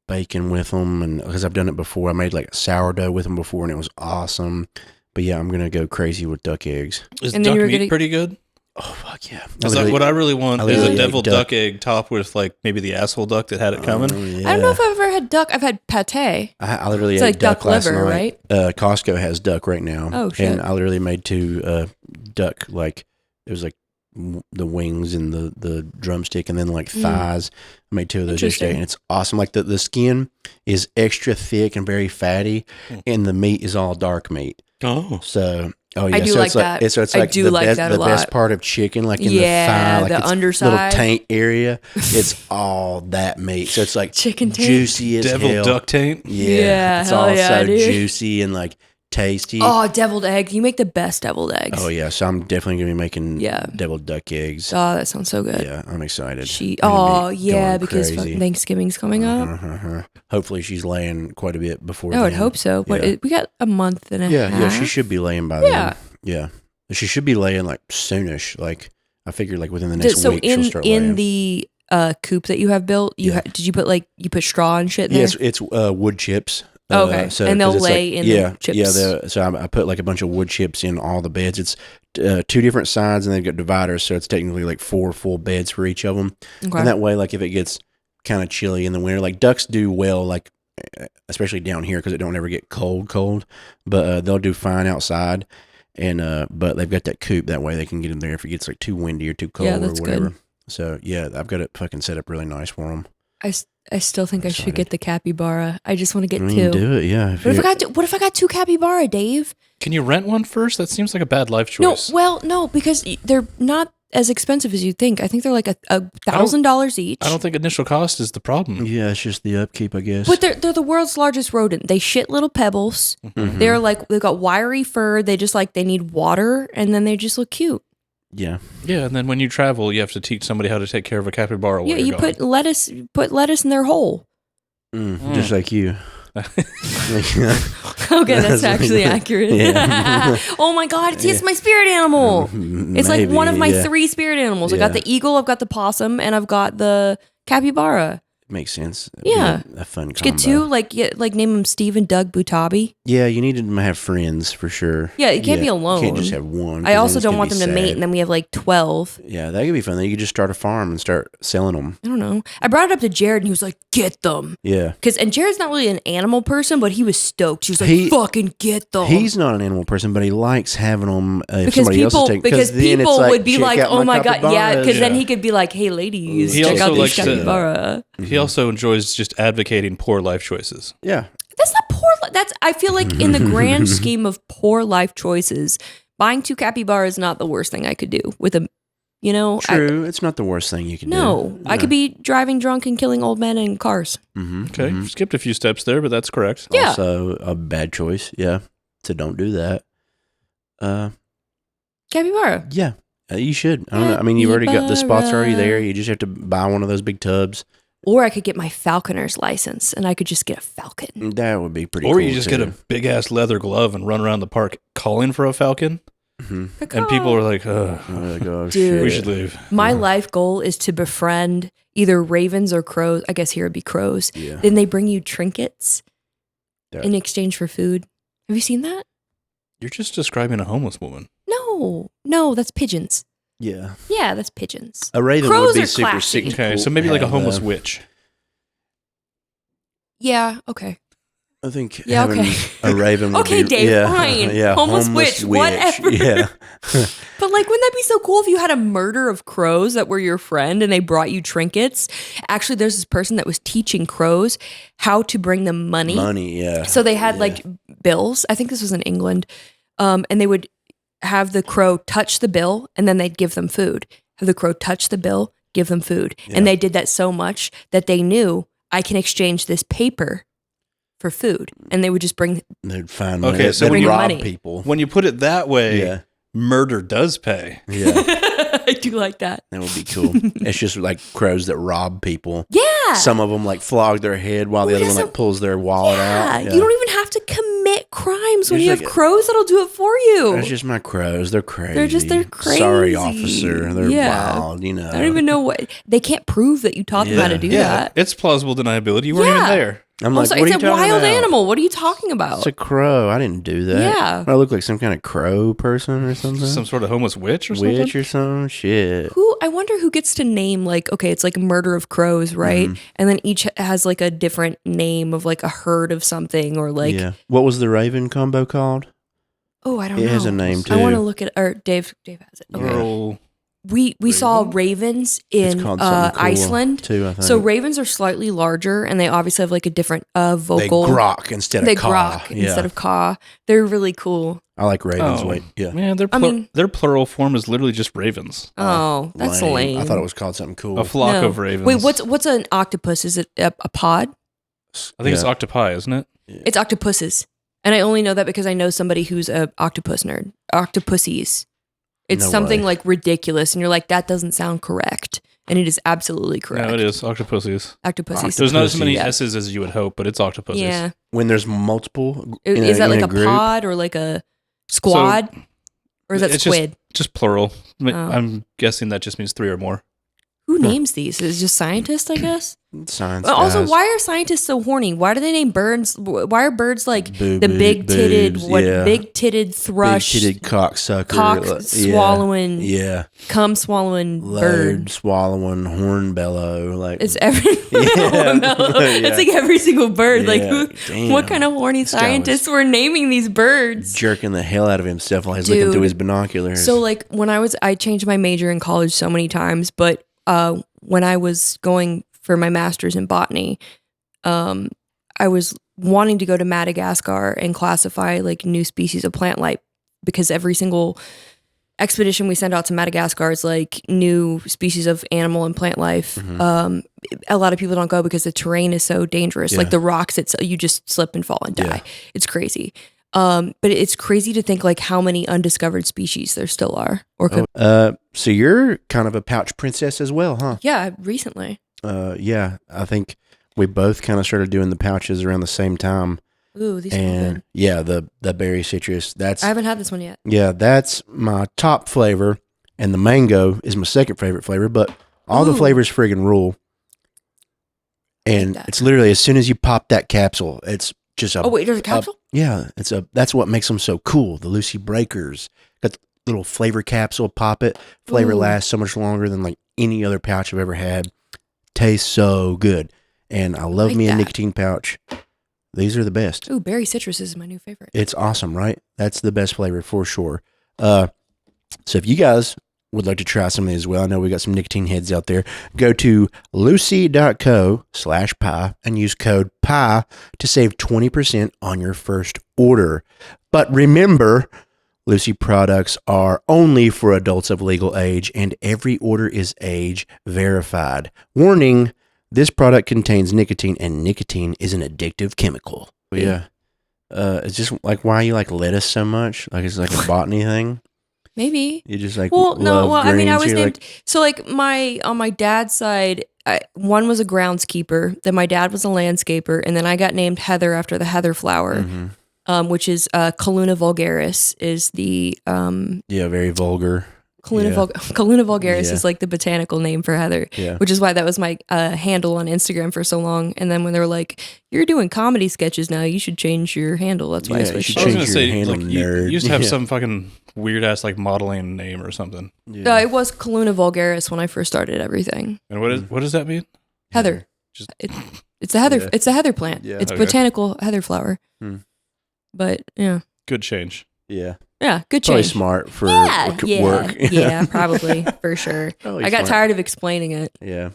baking with them, and because I've done it before, I made like sourdough with them before, and it was awesome. But yeah, I'm gonna go crazy with duck eggs. Is duck meat pretty good? Oh fuck yeah! What I really want is a deviled duck egg topped with like maybe the asshole duck that had it coming. Yeah. I don't know if I've ever had duck. I've had pate. I literally ate like duck last liver, night. right? Costco has duck right now. Oh shit! And I literally made 2 duck, like it was like the wings and the drumstick, and then like thighs. I made 2 of those yesterday, and it's awesome. Like the skin is extra thick and very fatty, and the meat is all dark meat. Oh, so. Oh yeah, I do so like it's like, that. So it's like the best part of chicken, like in the thigh, like the its underside, little taint area. It's all that meat, so it's like chicken taint. Juicy as deviled hell. duck taint. Yeah, it's all so dude. juicy and like tasty. Oh, deviled eggs! You make the best deviled eggs. Oh yeah, so I'm definitely gonna be making deviled duck eggs. Oh, that sounds so good. Yeah, I'm excited. Because Thanksgiving's coming up. Hopefully she's laying quite a bit before. I would hope so. But we got a month and a half. Yeah, she should be laying by then. Yeah, she should be laying like soonish. Like I figured, like within the next week she'll start laying. In the coop that you have built, did you put straw and shit in there? Yes, it's wood chips. Okay, and they'll lay in the chips. Yeah, so I put like a bunch of wood chips in all the beds. It's 2 different sides, and they've got dividers, so it's technically like 4 full beds for each of them. Okay. And that way, like if it gets kind of chilly in the winter, like ducks do well, like especially down here because it don't ever get cold. But they'll do fine outside, and but they've got that coop that way they can get in there if it gets like too windy or too cold or whatever. Good. So yeah, I've got it fucking set up really nice for them. I still think I should get the capybara. I just want to get 2. Do it, yeah. What if I got 2 capybara, Dave? Can you rent one first? That seems like a bad life choice. No, because they're not as expensive as you think. I think they're like $1,000 each. I don't think initial cost is the problem. Yeah, it's just the upkeep, I guess. But they're the world's largest rodent. They shit little pebbles. Mm-hmm. They've got wiry fur. They need water, and then they just look cute. Yeah. Yeah, and then when you travel, you have to teach somebody how to take care of a capybara. Yeah, you put lettuce in their hole. Just like you. Okay, that's actually accurate. Yeah. Oh my God, it's my spirit animal. It's like one of my 3 spirit animals. Yeah. I got the eagle, I've got the possum, and I've got the capybara. Makes sense. Yeah. A fun combo. Get 2, like name them Steve and Doug Butabi. Yeah, you need to have friends for sure. Yeah, you can't be alone. You can't just have one. I also don't want them to mate, and then we have like 12. Yeah, that could be fun. Then you could just start a farm and start selling them. I don't know. I brought it up to Jared, and he was like, get them. Yeah. And Jared's not really an animal person, but he was stoked. He was like, fucking get them. He's not an animal person, but he likes having them if because somebody else is taking them. Because people would be like, oh my God. Yeah, because then he could be like, hey, ladies, check out this capybara. He also enjoys just advocating poor life choices. Yeah. That's not poor. I feel like in the grand scheme of poor life choices, buying 2 capybaras is not the worst thing I could do with a, True. It's not the worst thing you can do. No. I could be driving drunk and killing old men in cars. Mm-hmm. Okay. Mm-hmm. Skipped a few steps there, but that's correct. Yeah. Also a bad choice. Yeah. So don't do that. Capybara. Yeah. You should. I don't know. I mean, you've already got the spots already there. You just have to buy one of those big tubs. Or I could get my falconer's license and I could just get a falcon. That would be pretty cool. Or you just get a big ass leather glove and run around the park calling for a falcon. Mm-hmm. And people are like, dude, shit. We should leave. My life goal is to befriend either ravens or crows. I guess here it'd be crows. Yeah. Then they bring you trinkets in exchange for food. Have you seen that? You're just describing a homeless woman. No, that's pigeons. Yeah. Yeah, that's pigeons. A raven crows would be super sick. Okay, so maybe like a homeless witch. Yeah, okay. I think having a raven would okay, be... Dave, fine. Yeah, homeless witch, whatever. Yeah. But like, wouldn't that be so cool if you had a murder of crows that were your friend and they brought you trinkets? Actually, there's this person that was teaching crows how to bring them money. Money, yeah. So they had like bills. I think this was in England. And they would have the crow touch the bill and then they'd give them food. Have the crow touch the bill, give them food. Yeah. And they did that so much that they knew I can exchange this paper for food. And they would just bring... They'd find money. Okay, so when you rob money. people. When you put it that way, murder does pay. Yeah. I do like that. That would be cool. It's just like crows that rob people. Yeah. Some of them like flog their head while the other one like pulls their wallet out. Yeah. You don't even have to commit crimes when you have crows that'll do it for you. It's just my crows. They're crazy. They're crazy. Sorry, officer. They're wild, you know. I don't even know what... They can't prove that you taught them how to do that. It's plausible deniability. You weren't even there. I'm like, also, what are you it's a talking wild about? animal. What are you talking about? It's a crow. I didn't do that. Yeah. I look like some kind of crow person or something. Some sort of homeless witch or something? Witch or some shit. I wonder who gets to name, like, okay, it's like a murder of crows, right? And then each has like a different name of like a herd of something or like... Yeah. What was the Raven combo called? Oh, I don't know. It has a name too. I want to look at... Or Dave has it. Okay. Girl. We saw ravens in Iceland too, I think. So ravens are slightly larger and they obviously have like a different vocal. They grok instead of caw. Instead of caw. They're really cool. I like ravens. Wait, yeah. Man, their plural form is literally just ravens. Oh, that's lame. I thought it was called something cool. A flock of ravens. Wait, what's an octopus? Is it a pod? I think it's octopi, isn't it? It's octopuses. And I only know that because I know somebody who's a octopus nerd. Octopussies. It's something like ridiculous, and you're like, that doesn't sound correct. And it is absolutely correct. No, it is. Octopussies. Octopussies. There's not as many S's as you would hope, but it's octopussies. Yeah. When there's multiple, is that like a pod or like a squad? Or is that squid? Just plural. I'm guessing that just means 3 or more. Who names these? Is it just scientists, I guess? Science. Also, guys. why are scientists so horny? Why do they name birds? Why are birds like the big-titted, big-titted thrush, big-titted cocksucker, cock-swallowing, cum swallowing bird, swallowing hornbellow? Like it's it's like every single bird. Like what kind of horny scientists were naming these birds? Jerking the hell out of himself while he's looking through his binoculars. So like when I changed my major in college so many times, but when I was going for my master's in botany, I was wanting to go to Madagascar and classify like new species of plant life because every single expedition we send out to Madagascar is like new species of animal and plant life. A lot of people don't go because the terrain is so dangerous. Like the rocks, you just slip and fall and die. It's crazy. But it's crazy to think like how many undiscovered species there still are. So you're kind of a pouch princess as well, huh? Yeah, recently. Yeah, I think we both kind of started doing the pouches around the same time. Ooh, these are good. Yeah, the berry citrus. I haven't had this one yet. Yeah, that's my top flavor, and the mango is my second favorite flavor. But all the flavors friggin' rule. And it's literally as soon as you pop that capsule, it's just a. Oh wait, there's a capsule. Yeah, that's what makes them so cool. The Lucy Breakers got the little flavor capsule. Pop it. Flavor lasts so much longer than like any other pouch I've ever had. Tastes so good, and I love me a nicotine pouch. These are the best. Ooh, berry citrus is my new favorite. It's awesome, right? That's the best flavor for sure. So if you guys would like to try some of these as well, I know we got some nicotine heads out there. Go to lucy.co/pie and use code PIE to save 20% on your first order. But remember, Lucy products are only for adults of legal age, and every order is age verified. Warning, this product contains nicotine, and nicotine is an addictive chemical. Yeah. It's just like why you like lettuce so much? Like it's like a botany thing? Maybe. You just like well, no, well, greens. I mean, I was You're named, so like on my dad's side, one was a groundskeeper, then my dad was a landscaper, and then I got named Heather after the heather flower. Which is Calluna vulgaris is the very vulgar. Calluna vulgaris is like the botanical name for heather, which is why that was my handle on Instagram for so long. And then when they were like, "You're doing comedy sketches now, you should change your handle," that's why I switched. I was gonna say, like, you used to have some fucking weird ass like modeling name or something. Yeah, it was Calluna vulgaris when I first started everything. And what does that mean? Heather. It's a heather. It's a heather plant. It's botanical heather flower. But yeah, good change. Good Probably change. Smart for work. Yeah, probably for sure. I got tired of explaining it. Yeah.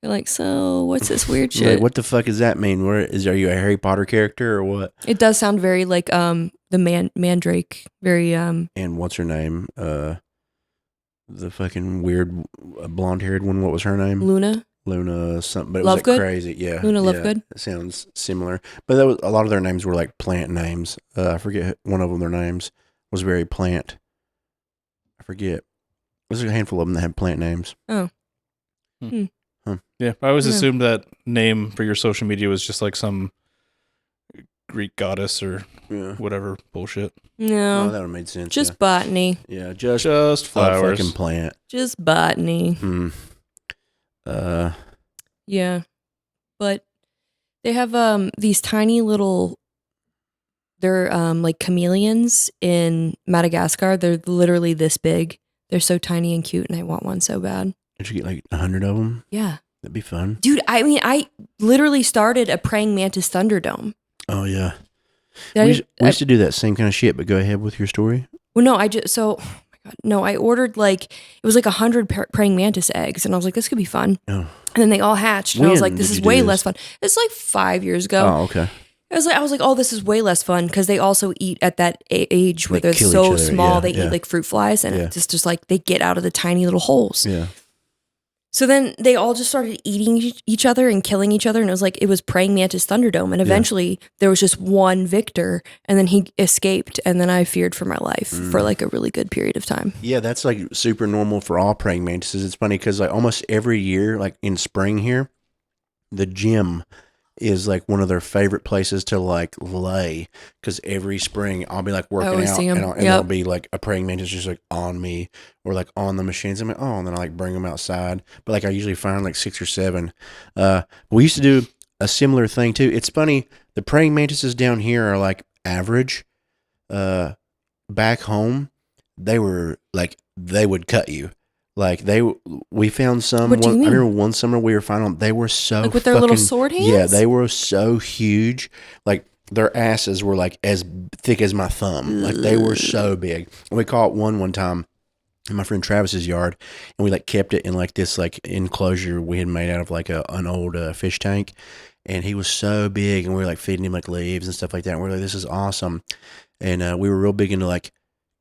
You're like, so what's this weird shit? Like, what the fuck does that mean? Are you a Harry Potter character or what? It does sound very like the Mandrake. Very And what's her name? The fucking weird blonde haired one. What was her name? Luna something, but it was like crazy. Yeah. Luna Lovegood. It sounds similar. But that was, a lot of their names were like plant names. I forget one of them, their names was very plant. I forget. There's a handful of them that had plant names. Oh. Yeah. I always assumed that name for your social media was just like some Greek goddess or whatever bullshit. No. Oh, that would have made sense. Just botany. Yeah, just flowers. A fucking plant. Just botany. Yeah. But they have these tiny little, they're like chameleons in Madagascar. They're literally this big. They're so tiny and cute, and I want one so bad. Did you get like 100 of them? Yeah. That'd be fun. Dude, I mean, I literally started a praying mantis Thunderdome. Oh, yeah. We used to do that same kind of shit, but go ahead with your story. Well, no, oh my God. No, I ordered it was like 100 praying mantis eggs, and I was like, this could be fun. Oh. And then they all hatched, and I was like, this is way less fun. It's like 5 years ago. Oh, okay. I was like, oh, this is way less fun because they also eat at that age where they're so small. They eat like fruit flies, and it's just like they get out of the tiny little holes. Yeah. So then they all just started eating each other and killing each other, and it was praying mantis Thunderdome, and eventually there was just one victor, and then he escaped, and then I feared for my life for like a really good period of time. Yeah, that's like super normal for all praying mantises. It's funny because like almost every year, like in spring here, the gym is like one of their favorite places to like lay, because every spring I'll be like working out and there'll be like a praying mantis just like on me or like on the machines. I'm like, oh, and then I like bring them outside. But like I usually find like 6 or 7. We used to do a similar thing too. It's funny, the praying mantises down here are like average. Back home, they were like, they would cut you. Like we found some. What do you mean? I remember one summer we were finding them. They were so like with their little sword hands. Yeah, they were so huge. Like their asses were like as thick as my thumb. Like they were so big. And we caught one time in my friend Travis's yard, and we like kept it in like this like enclosure we had made out of like an old fish tank. And he was so big, and we were like feeding him like leaves and stuff like that. And we were like, this is awesome. And we were real big into like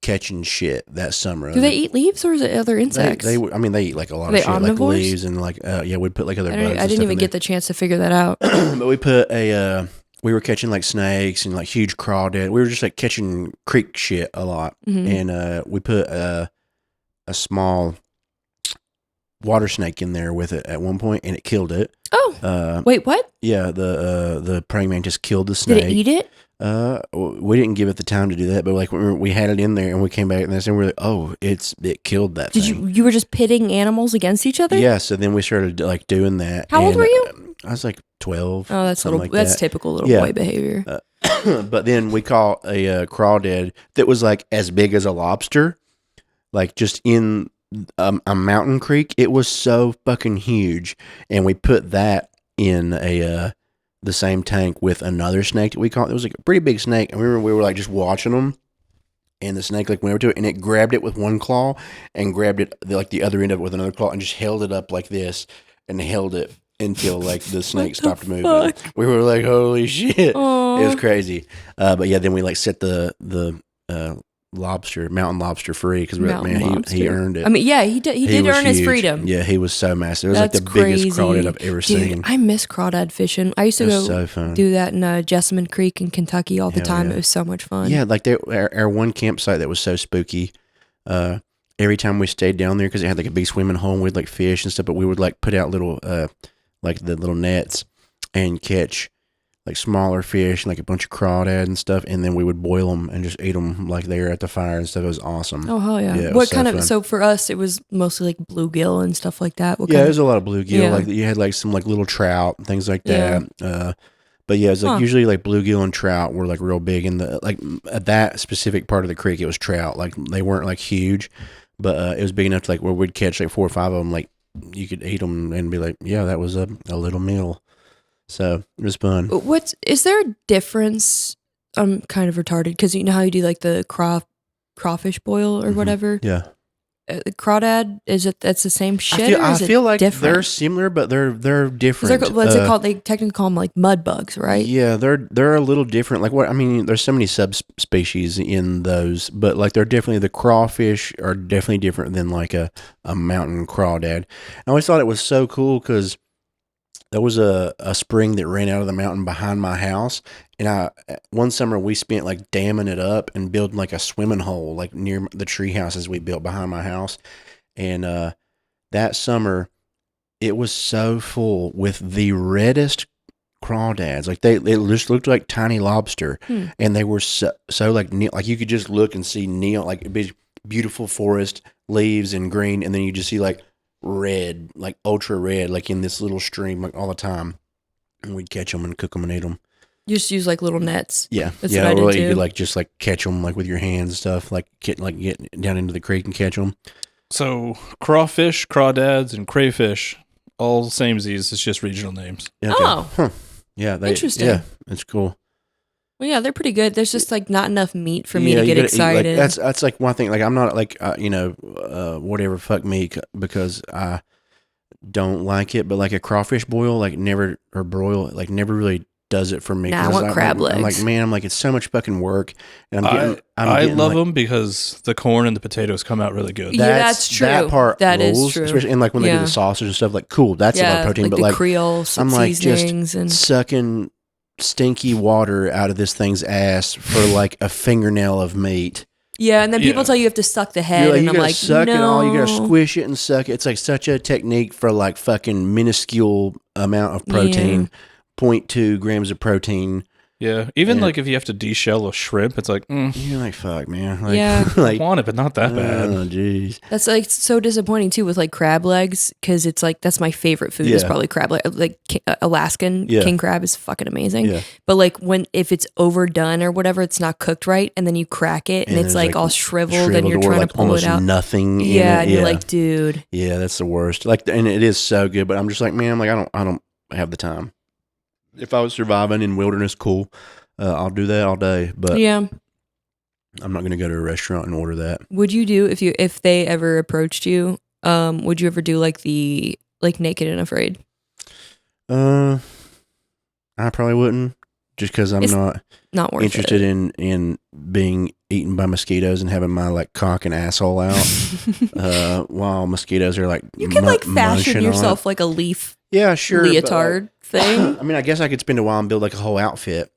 catching shit that summer. Do they eat leaves, or is it other insects? They eat like a lot of shit, omnivores? Like leaves and like we'd put like other bugs. I didn't even get the chance to figure that out. But we put we were catching like snakes and like huge crawdad. We were just like catching creek shit a lot, and we put a small water snake in there with it at one point, and it killed it. Oh, wait, what? Yeah, the praying mantis killed the snake. Did it eat it? We didn't give it the time to do that, but like we had it in there, and we came back and we were like, oh, it killed that thing. You were just pitting animals against each other? Yeah, so then we started like doing that. How old were you? I was like 12. Oh, that's typical little boy behavior. But then we caught a crawdad that was like as big as a lobster, like just in a mountain creek. It was so fucking huge, and we put that in the same tank with another snake that we caught. It was like a pretty big snake. I remember we were like just watching them, and the snake like went over to it, and it grabbed it with one claw and grabbed it like the other end of it with another claw and just held it up like this and held it until like the snake stopped moving. We were like, holy shit. Aww. It was crazy. But yeah, then we like set the mountain lobster free, because we were like, man, he earned it. I mean, yeah, he did earn his freedom. Yeah, he was so massive. It was like the biggest crawdad I've ever seen. I miss crawdad fishing. I used to go do that in Jessamine Creek in Kentucky all the time. Yeah. It was so much fun. Yeah, like our one campsite that was so spooky. Every time we stayed down there, because it had like a big swimming hole, and we'd like fish and stuff, but we would like put out little like the little nets and catch like smaller fish and like a bunch of crawdad and stuff, and then we would boil them and just eat them like there at the fire and stuff. It was awesome. Oh hell yeah! What kind of? So for us, it was mostly like bluegill and stuff like that. There was a lot of bluegill. Yeah. Like you had like some like little trout and things like that. Yeah. But yeah, it's like usually like bluegill and trout were like real big in the like at that specific part of the creek. It was trout. Like they weren't like huge, but it was big enough to like where we'd catch like 4 or 5 of them. Like you could eat them and be like, yeah, that was a little meal. So it was fun. Is there a difference? I'm kind of retarded, because you know how you do like the crawfish boil or whatever? Yeah. Crawdad, that's the same shit? I feel like different? They're similar, but they're different. What's it called? They technically call them like mud bugs, right? Yeah, they're a little different. Like there's so many subspecies in those, but like they're definitely, the crawfish are definitely different than like a mountain crawdad. I always thought it was so cool because there was a spring that ran out of the mountain behind my house, and one summer we spent like damming it up and building like a swimming hole like near the tree houses we built behind my house. And that summer it was so full with the reddest crawdads. Like they just looked like tiny lobster, and they were so like like you could just look and see neon, like big, beautiful forest leaves and green, and then you just see like red, like ultra red, like in this little stream, like all the time. And we'd catch them and cook them and eat them. You just use like little nets. Yeah, That's yeah. what I did Or too. you could like just like catch them like with your hands and stuff, like get down into the creek and catch them. So crawfish, crawdads, and crayfish, all samesies. It's just regional names. Okay. Oh. Huh. Yeah. Interesting. Yeah, it's cool. Well, yeah, they're pretty good. There's just like not enough meat for me to you get gotta excited. Eat, like, that's like one thing. Like I'm not like whatever, fuck me, because I don't like it. But like a crawfish boil, like never, or broil, like never really does it for me. Nah, I want crab legs. I'm like, it's so much fucking work. And I love them because the corn and the potatoes come out really good. Yeah, that's true. That part That is rules, true. especially, and like when they do the sausage and stuff, like cool, that's a lot of protein. Like but the like Creole I'm like seasonings just and sucking stinky water out of this thing's ass for like a fingernail of meat. yeah, and then people tell you have to suck the head, You're and you I'm gotta like, suck no. it all. You gotta squish it and suck it. It's like such a technique for like fucking minuscule amount of protein, 0.2 grams of protein. Yeah, even like if you have to deshell a shrimp, it's like, You're like, fuck, man. Like, Yeah. I want it, but not that bad. Oh, jeez. That's like so disappointing too with like crab legs, because it's like that's my favorite food is Yeah. probably crab leg. Like Alaskan Yeah. king crab is fucking amazing. Yeah. But like if it's overdone or whatever, it's not cooked right, and then you crack it and it's there's, like all shriveled and you're or, trying like to pull almost it out. nothing. Yeah, in and it. you're like, dude. Yeah, that's the worst. Like, and it is so good, but I'm just like, man, I'm like, I don't have the time. If I was surviving in wilderness, cool. I'll do that all day, but Yeah. I'm not going to go to a restaurant and order that. Would you do if they ever approached you? Would you ever do like the naked and afraid? I probably wouldn't, just because I'm It's not worth interested it. in being eaten by mosquitoes and having my like cock and asshole out. While mosquitoes are like You can like fashion munching yourself like a leaf on it. Yeah, sure, leotard thing. I mean, I guess I could spend a while and build like a whole outfit.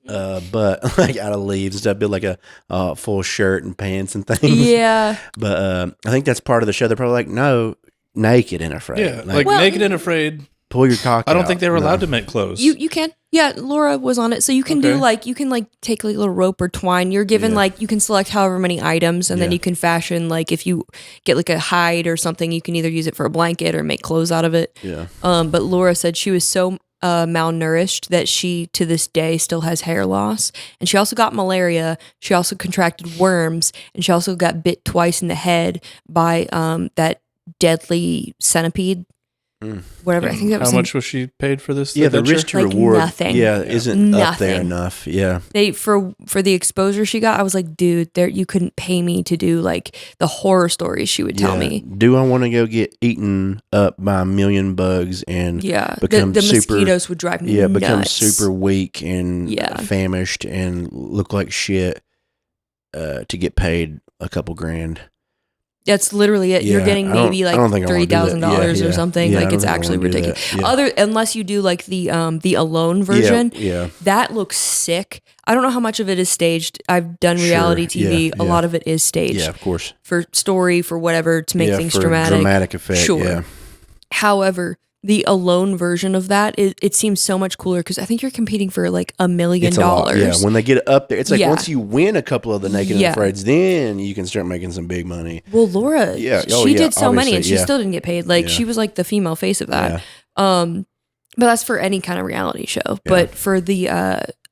But like out of leaves and stuff, build like a full shirt and pants and things. Yeah. But I think that's part of the show. They're probably like, no, naked and afraid. Yeah, like Well, naked and afraid. pull your cock I don't out. think they were No. allowed to make clothes. You can. Yeah, Laura was on it. So you can do Okay. like you can take like a little rope or twine. You're given Yeah. like you can select however many items, and then Yeah. you can fashion like if you get like a hide or something, you can either use it for a blanket or make clothes out of it. Yeah. But Laura said she was so malnourished that she to this day still has hair loss, and she also got malaria. She also contracted worms, and she also got bit twice in the head by that deadly centipede. Whatever. I think that was How much was she paid for this? Yeah, the adventure? risk to Like reward. nothing. Yeah, isn't up there Nothing. enough. Yeah. They for the exposure she got. I was like, dude, there you couldn't pay me to do like the horror stories she would tell Yeah. me. Do I want to go get eaten up by a million bugs and Yeah, become the super, mosquitoes would drive me become nuts. super weak and Yeah. famished and look like shit to get paid a couple grand? That's literally it. You're Yeah, getting I don't- maybe I don't like think I wanna do that. $30,000 Yeah, or something. yeah, I Like don't it's think I actually wanna do that. ridiculous. Yeah. Unless you do like the alone version. Yeah. That looks sick. I don't know how much of it is staged. I've done Sure, reality TV. yeah, A lot of it is staged Yeah, of course. for story, for whatever, to make things for dramatic. effect. Sure. Yeah. However, the alone version of that, it seems so much cooler because I think you're competing for like $1 million. It's a lot. Yeah, when they get up there, it's like Yeah. once you win a couple of the naked Yeah. and afraids, then you can start making some big money. Well, Laura, Yeah. she Oh, yeah, did so many and obviously, she yeah. still didn't get paid. Like Yeah. she was like the female face of that. Yeah. But that's for any kind of reality show. But for the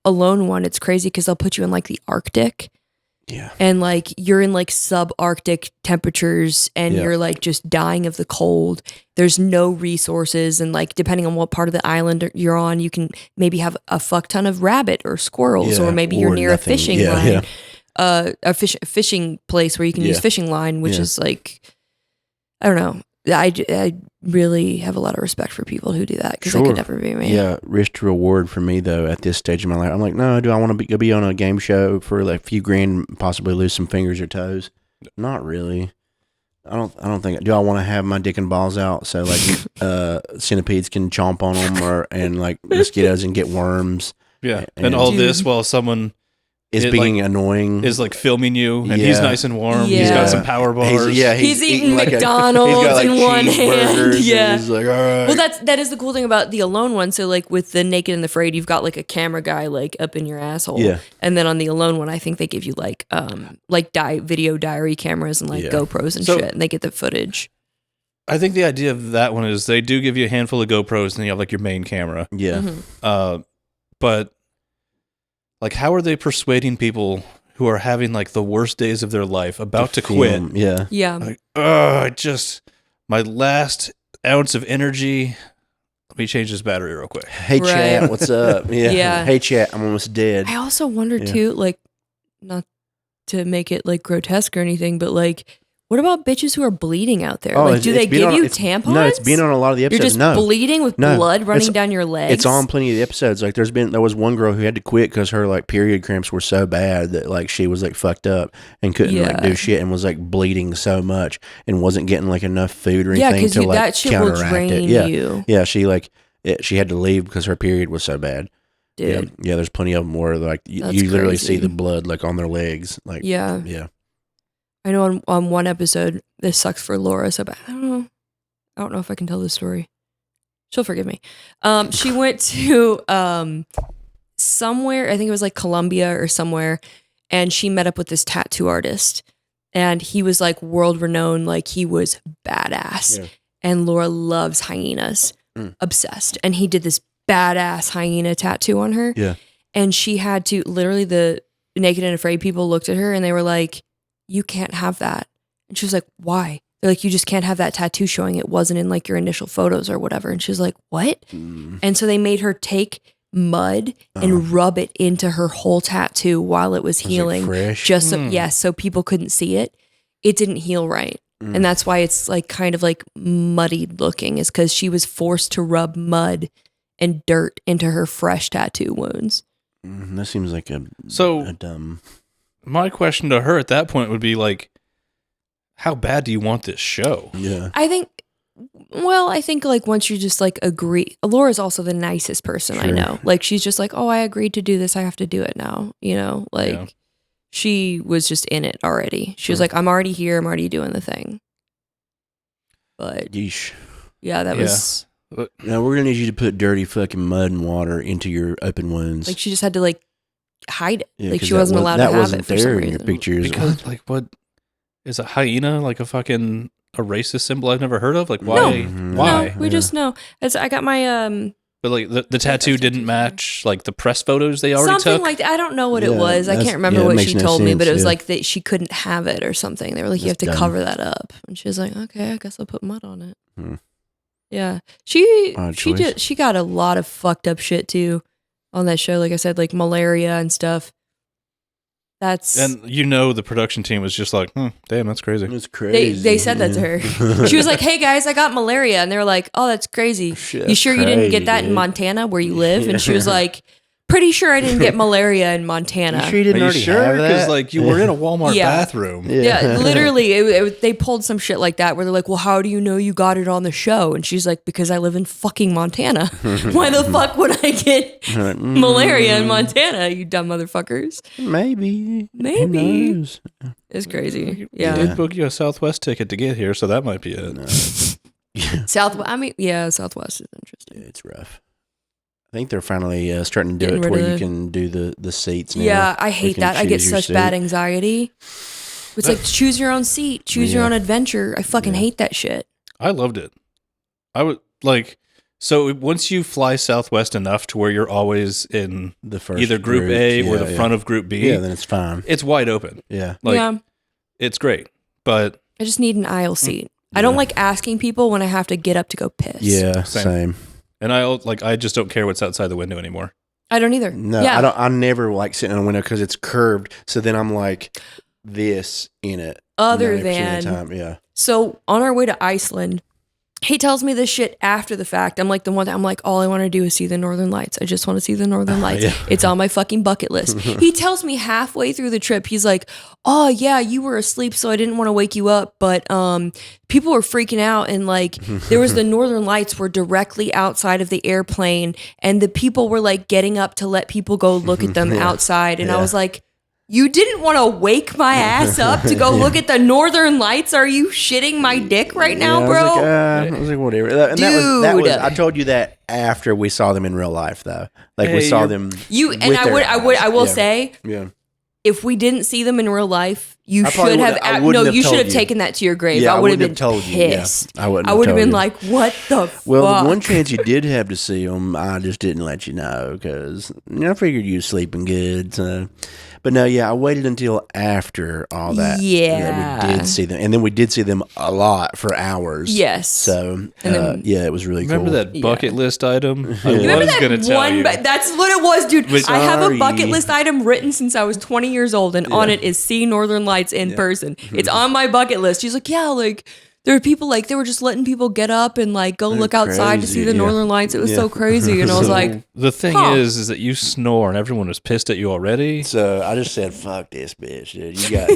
alone one, it's crazy because they'll put you in like the Arctic. Yeah. And like you're in like subarctic temperatures and Yeah. you're like just dying of the cold. There's no resources, and like depending on what part of the island you're on, you can maybe have a fuck ton of rabbit or squirrels, Yeah, or maybe or you're near nothing. a fishing Yeah, line, yeah. a fishing place where you can use Yeah. fishing line, which Yeah. is like, I don't know. I really have a lot of respect for people who do that because that Sure. could never be me. Yeah, risk to reward for me though at this stage of my life. I'm like, no, do I want to be on a game show for like a few grand, possibly lose some fingers or toes? Not really. I don't think. Do I want to have my dick and balls out so like centipedes can chomp on them and like mosquitoes and get worms? Yeah, And- and all Dude. this while someone being annoying. Is like filming you, and he's nice and warm. Yeah. He's got some power bars. He's eating McDonald's in one hand. Yeah. He's like, all right. Well, that is the cool thing about the Alone one. So like with the Naked and the Afraid, you've got like a camera guy like up in your asshole. Yeah. And then on the Alone one, I think they give you like video diary cameras and like GoPros and shit, and they get the footage. I think the idea of that one is they do give you a handful of GoPros, and then you have like your main camera. Yeah. Mm-hmm. But like, how are they persuading people who are having like the worst days of their life about to quit? Yeah. Yeah. Like, my last ounce of energy. Let me change this battery real quick. Hey, chat, what's up? Yeah. Hey, chat, I'm almost dead. I also wonder too, like, not to make it like grotesque or anything, but like, what about bitches who are bleeding out there? Like, do they give you tampons? No, it's been on a lot of the episodes. You're just bleeding with blood running down your legs. It's on plenty of the episodes. Like, there was one girl who had to quit because her like period cramps were so bad that like she was like fucked up and couldn't like do shit and was like bleeding so much and wasn't getting like enough food or anything to like that shit counteract will drain it. you. Yeah, she like she had to leave because her period was so bad. Dude. Yeah. There's plenty of them where like you literally see the blood like on their legs. Like yeah. I know on one episode, this sucks for Laura, so I don't know if I can tell this story. She'll forgive me. She went to somewhere, I think it was like Colombia or somewhere, and she met up with this tattoo artist, and he was like world renowned, like he was badass. Yeah. And Laura loves hyenas, obsessed. And he did this badass hyena tattoo on her. Yeah. And she had to, literally the Naked and Afraid people looked at her and they were like, you can't have that. And she was like, why? They're like, you just can't have that tattoo showing it wasn't in like your initial photos or whatever. And she was like, what? And so they made her take mud and rub it into her whole tattoo while it was healing. Just so people couldn't see it. It didn't heal right. And that's why it's like kind of like muddied looking, is because she was forced to rub mud and dirt into her fresh tattoo wounds. That seems like a dumb... My question to her at that point would be like, how bad do you want this show? Yeah. I think like once you just like agree, Laura's also the nicest person I know. Like she's just like, oh, I agreed to do this. I have to do it now. You know, like she was just in it already. She was like, I'm already here. I'm already doing the thing. But yeesh. Yeah, that was. Now we're going to need you to put dirty fucking mud and water into your open wounds. Like she just had to like hide it. Yeah, like she wasn't allowed to have it for some reason. Your pictures. Because like, what is a hyena like a racist symbol I've never heard of? Like why? Why? No, we just know. I got my But like the tattoo didn't match like the press photos they already something took. like that. I don't know what it was. I can't remember what she told me, but it was like that she couldn't have it or something. They were like, you have to cover that up, and she was like, okay, I guess I'll put mud on it. Yeah, she got a lot of fucked up shit too on that show. Like I said, like malaria and stuff. And the production team was just like, damn, that's crazy. It's crazy. They said that to her. She was like, hey guys, I got malaria. And they were like, oh, that's crazy. Shit, you sure you didn't get that in Montana where you live? And she was like, pretty sure I didn't get malaria in Montana. You sure you didn't already have that? Because like you were in a Walmart bathroom. Yeah, literally. They pulled some shit like that where they're like, well, how do you know you got it on the show? And she's like, because I live in fucking Montana. Why the fuck would I get malaria in Montana, you dumb motherfuckers? Maybe. Who knows? It's crazy. Yeah. You did book you a Southwest ticket to get here, so that might be it. Southwest is interesting. Yeah, it's rough. I think they're finally starting to do it to where you can do the seats now. Yeah, I hate that. I get such bad anxiety. It's like choose your own seat, choose your own adventure. I fucking hate that shit. I loved it. I would like, so once you fly Southwest enough to where you're always in the first either group A or the front of group B. Yeah, then it's fine. It's wide open. Yeah. It's great. But I just need an aisle seat. I don't like asking people when I have to get up to go piss. Yeah, same. And I just don't care what's outside the window anymore. I don't either. No, I never like sitting on a window because it's curved. So then I'm like this in it. Other than So on our way to Iceland, he tells me this shit after the fact. I'm like all I want to do is see the Northern Lights. I just want to see the Northern Lights. Yeah. It's on my fucking bucket list. He tells me halfway through the trip, he's like, oh yeah, you were asleep, so I didn't want to wake you up. But people were freaking out, and like there was the Northern Lights were directly outside of the airplane, and the people were like getting up to let people go look at them outside. And I was like, You didn't want to wake my ass up to go look at the northern lights? Are you shitting my dick right now, bro? I was like, whatever. And that was. I told you that after we saw them in real life, though. Like we saw them. I will say, if we didn't see them in real life, you should have. You should have taken that to your grave. Yeah, I would have been told pissed. You. Yeah, I would have been like, what the fuck? Well, the one chance you did have to see them, I just didn't let you know because I figured you were sleeping good. So. But no, I waited until after all that. Yeah. That we did see them. And then we did see them a lot for hours. Yes. So, it was really remember cool. Remember that bucket list item? I remember was going to tell you. That's what it was, dude. I have a bucket list item written since I was 20 years old, and on it is see Northern Lights in person. It's on my bucket list. She's like, there were people they were just letting people get up and go look outside to see the Northern Lights. It was so crazy. And I was like, the thing is that you snore and everyone was pissed at you already. So I just said, fuck this bitch, dude. You got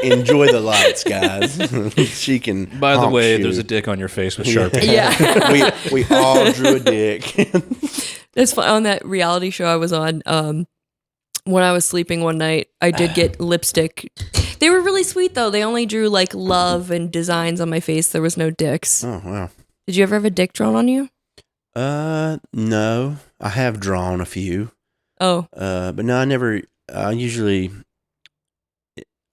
enjoy the lights, guys. She can. By the way, there's a dick on your face with Sharpie. Yeah. we all drew a dick. That's fun. On that reality show I was on, when I was sleeping one night, I did get lipstick. They were really sweet, though. They only drew love and designs on my face. There was no dicks. Oh, wow. Did you ever have a dick drawn on you? No. I have drawn a few. Oh. But no, I usually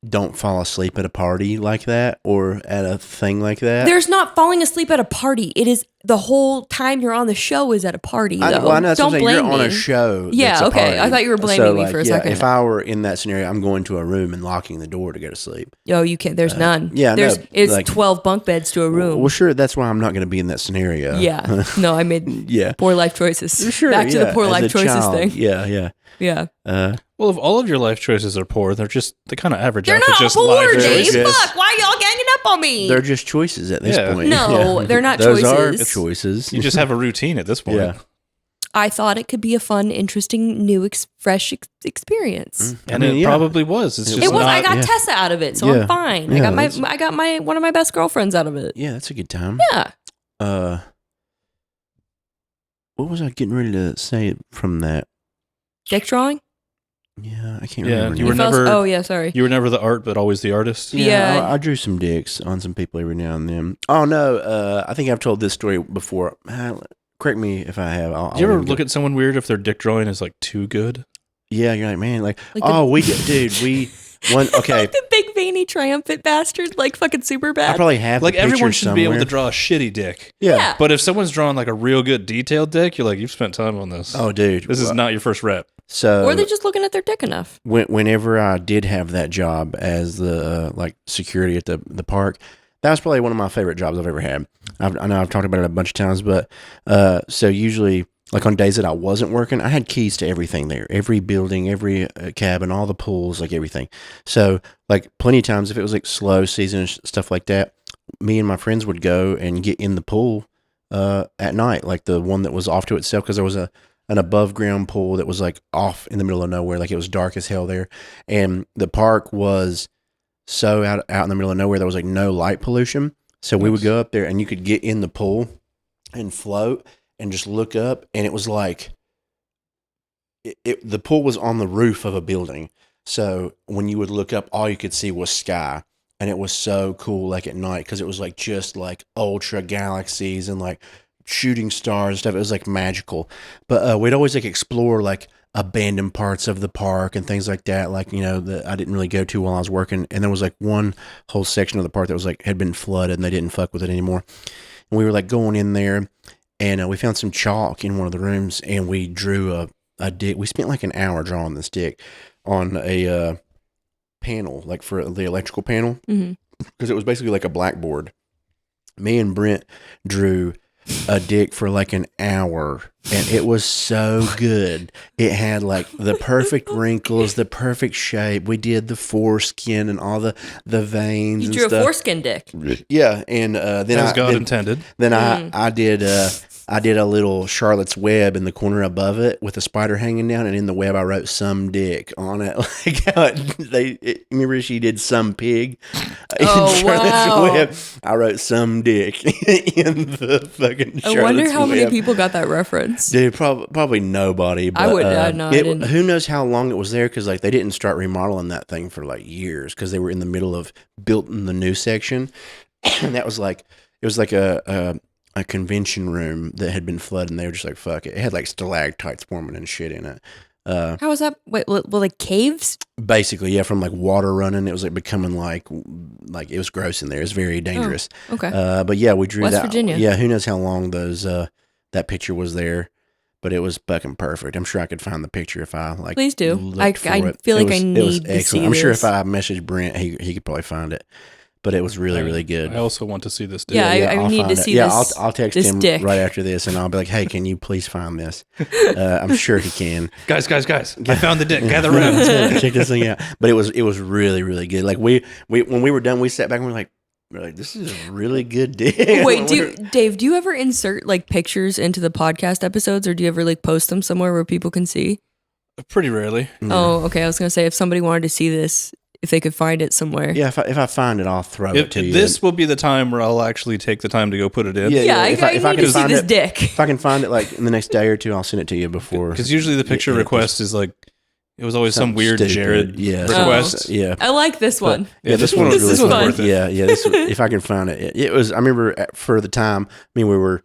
don't fall asleep at a party like that or at a thing like that. There's not falling asleep at a party. It is the whole time you're on the show is at a party, though. I know don't blame you're me. on a show. Yeah, okay. Party. I thought you were blaming me for a second. If I were in that scenario, I'm going to a room and locking the door to go to sleep. Oh, you can't. There's none. Yeah, it's 12 bunk beds to a room. Well, sure. That's why I'm not going to be in that scenario. Yeah. No, I made poor life choices. Sure. Back to the poor life choices thing. Yeah. Well, if all of your life choices are poor, they kind of average they're out to just poor, life Dave. choices. Fuck, why are y'all ganging up on me? They're just choices at this point. No, they're not Those choices. are choices. You just have a routine at this point. Yeah. I thought it could be a fun, interesting, new, fresh experience. And it probably was. It's just it was. not, I got Tessa out of it, so I'm fine. Yeah, I got my one of my best girlfriends out of it. Yeah, that's a good time. Yeah. What was I getting ready to say from that? Dick drawing? Yeah, I can't remember. You were never. Oh yeah, sorry. You were never the art, but always the artist. Yeah. I drew some dicks on some people every now and then. Oh no, I think I've told this story before. Correct me if I have. Do you ever look at someone weird if their dick drawing is too good? Yeah, you're like, man, we okay. Like the big veiny triumphant bastard, fucking super bad. I probably have everyone should somewhere. be able to draw a shitty dick. Yeah. But if someone's drawing a real good detailed dick, you're like, you've spent time on this. Oh, dude, this is not your first rep. So, or they're just looking at their dick enough. Whenever I did have that job as the security at the park, that was probably one of my favorite jobs I've ever had. I know I've talked about it a bunch of times, but so usually on days that I wasn't working, I had keys to everything there, every building, every cabin, all the pools, everything. So plenty of times if it was slow season and stuff like that, me and my friends would go and get in the pool at night, the one that was off to itself, because there was an above ground pool that was off in the middle of nowhere, it was dark as hell there, and the park was so out in the middle of nowhere, there was no light pollution. So we would go up there and you could get in the pool and float and just look up, and it was the pool was on the roof of a building. So when you would look up, all you could see was sky, and it was so cool at night, because it was just ultra galaxies and shooting stars and stuff. It was magical. But we'd always explore abandoned parts of the park and things like that, that I didn't really go to while I was working. And there was one whole section of the park that was had been flooded, and they didn't fuck with it anymore. And we were going in there, and we found some chalk in one of the rooms, and we drew a dick. We spent an hour drawing this dick on a panel, for the electrical panel, because it was basically a blackboard. Me and Brent drew a dick for an hour, and it was so good. It had the perfect wrinkles, the perfect shape. We did the foreskin and all the veins. You and drew stuff. a foreskin dick. Yeah, and then as God intended. Then I did I did a little Charlotte's Web in the corner above it with a spider hanging down, and in the web I wrote some dick on it. Like how remember she did some pig in Charlotte's Web. I wrote some dick in the fucking Charlotte's Web. I wonder how many people got that reference. Dude, probably nobody. But, I would. No, I didn't. Who knows how long it was there? Because like they didn't start remodeling that thing for like years because they were in the middle of building the new section, and that was like it was like a convention room that had been flooded, and they were just like, fuck it. It had like stalactites forming and shit in it. How was that? Wait, like caves? Basically, yeah, from like water running. It was like becoming like it was gross in there. It was very dangerous. Oh, okay. But yeah, we drew West that. Virginia. Yeah, who knows how long those that picture was there. But it was fucking perfect. I'm sure I could find the picture if I like. Please do. I feel like I need to see I'm sure this. if I messaged Brent, he could probably find it. But it was really, really good. I also want to see this. Yeah, I need to see this. this. Yeah, I'll text this him dick. right after this, and I'll be like, "Hey, can you please find this?" I'm sure he can. Guys! I found the dick. Gather around. Check this thing out. But it was really, really good. Like we when we were done, we sat back and we're like, this is a really good dick. Wait, Dave, do you ever insert like pictures into the podcast episodes, or do you ever like post them somewhere where people can see? Pretty rarely. Oh, okay. I was gonna say if somebody wanted to see this, if they could find it somewhere. Yeah, if I find it, I'll throw it to you. This will be the time where I'll actually take the time to go put it in. Yeah, I need to see this dick. If I can find it like in the next day or two, I'll send it to you before. Because usually the picture request is like, it was always some weird stupid. Jared request. Yeah, I like this one. This one was really fun. Worth it. Yeah. If I can find it, it was. I remember for the time. I mean, we were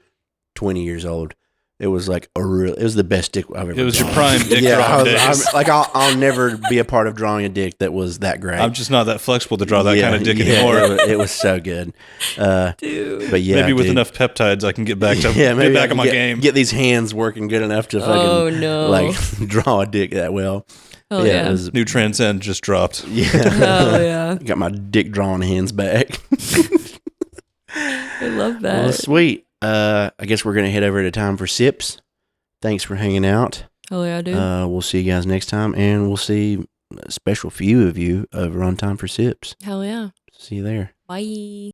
20 years old. It was like it was the best dick I've ever. It was drawn. your prime dick drawing days. I'll never be a part of drawing a dick that was that great. I'm just not that flexible to draw that kind of dick anymore. It was so good, dude. But yeah, maybe with enough peptides, I can get back to maybe back on my game. Get these hands working good enough to fucking like draw a dick that well. Oh, yeah. It was, New Transcend just dropped. Yeah. Oh yeah. Got my dick drawing hands back. I love that. Well, sweet. I guess we're gonna head over to time for sips. Thanks for hanging out. Oh yeah, dude. We'll see you guys next time, and we'll see a special few of you over on Time for Sips. Hell yeah. See you there. Bye.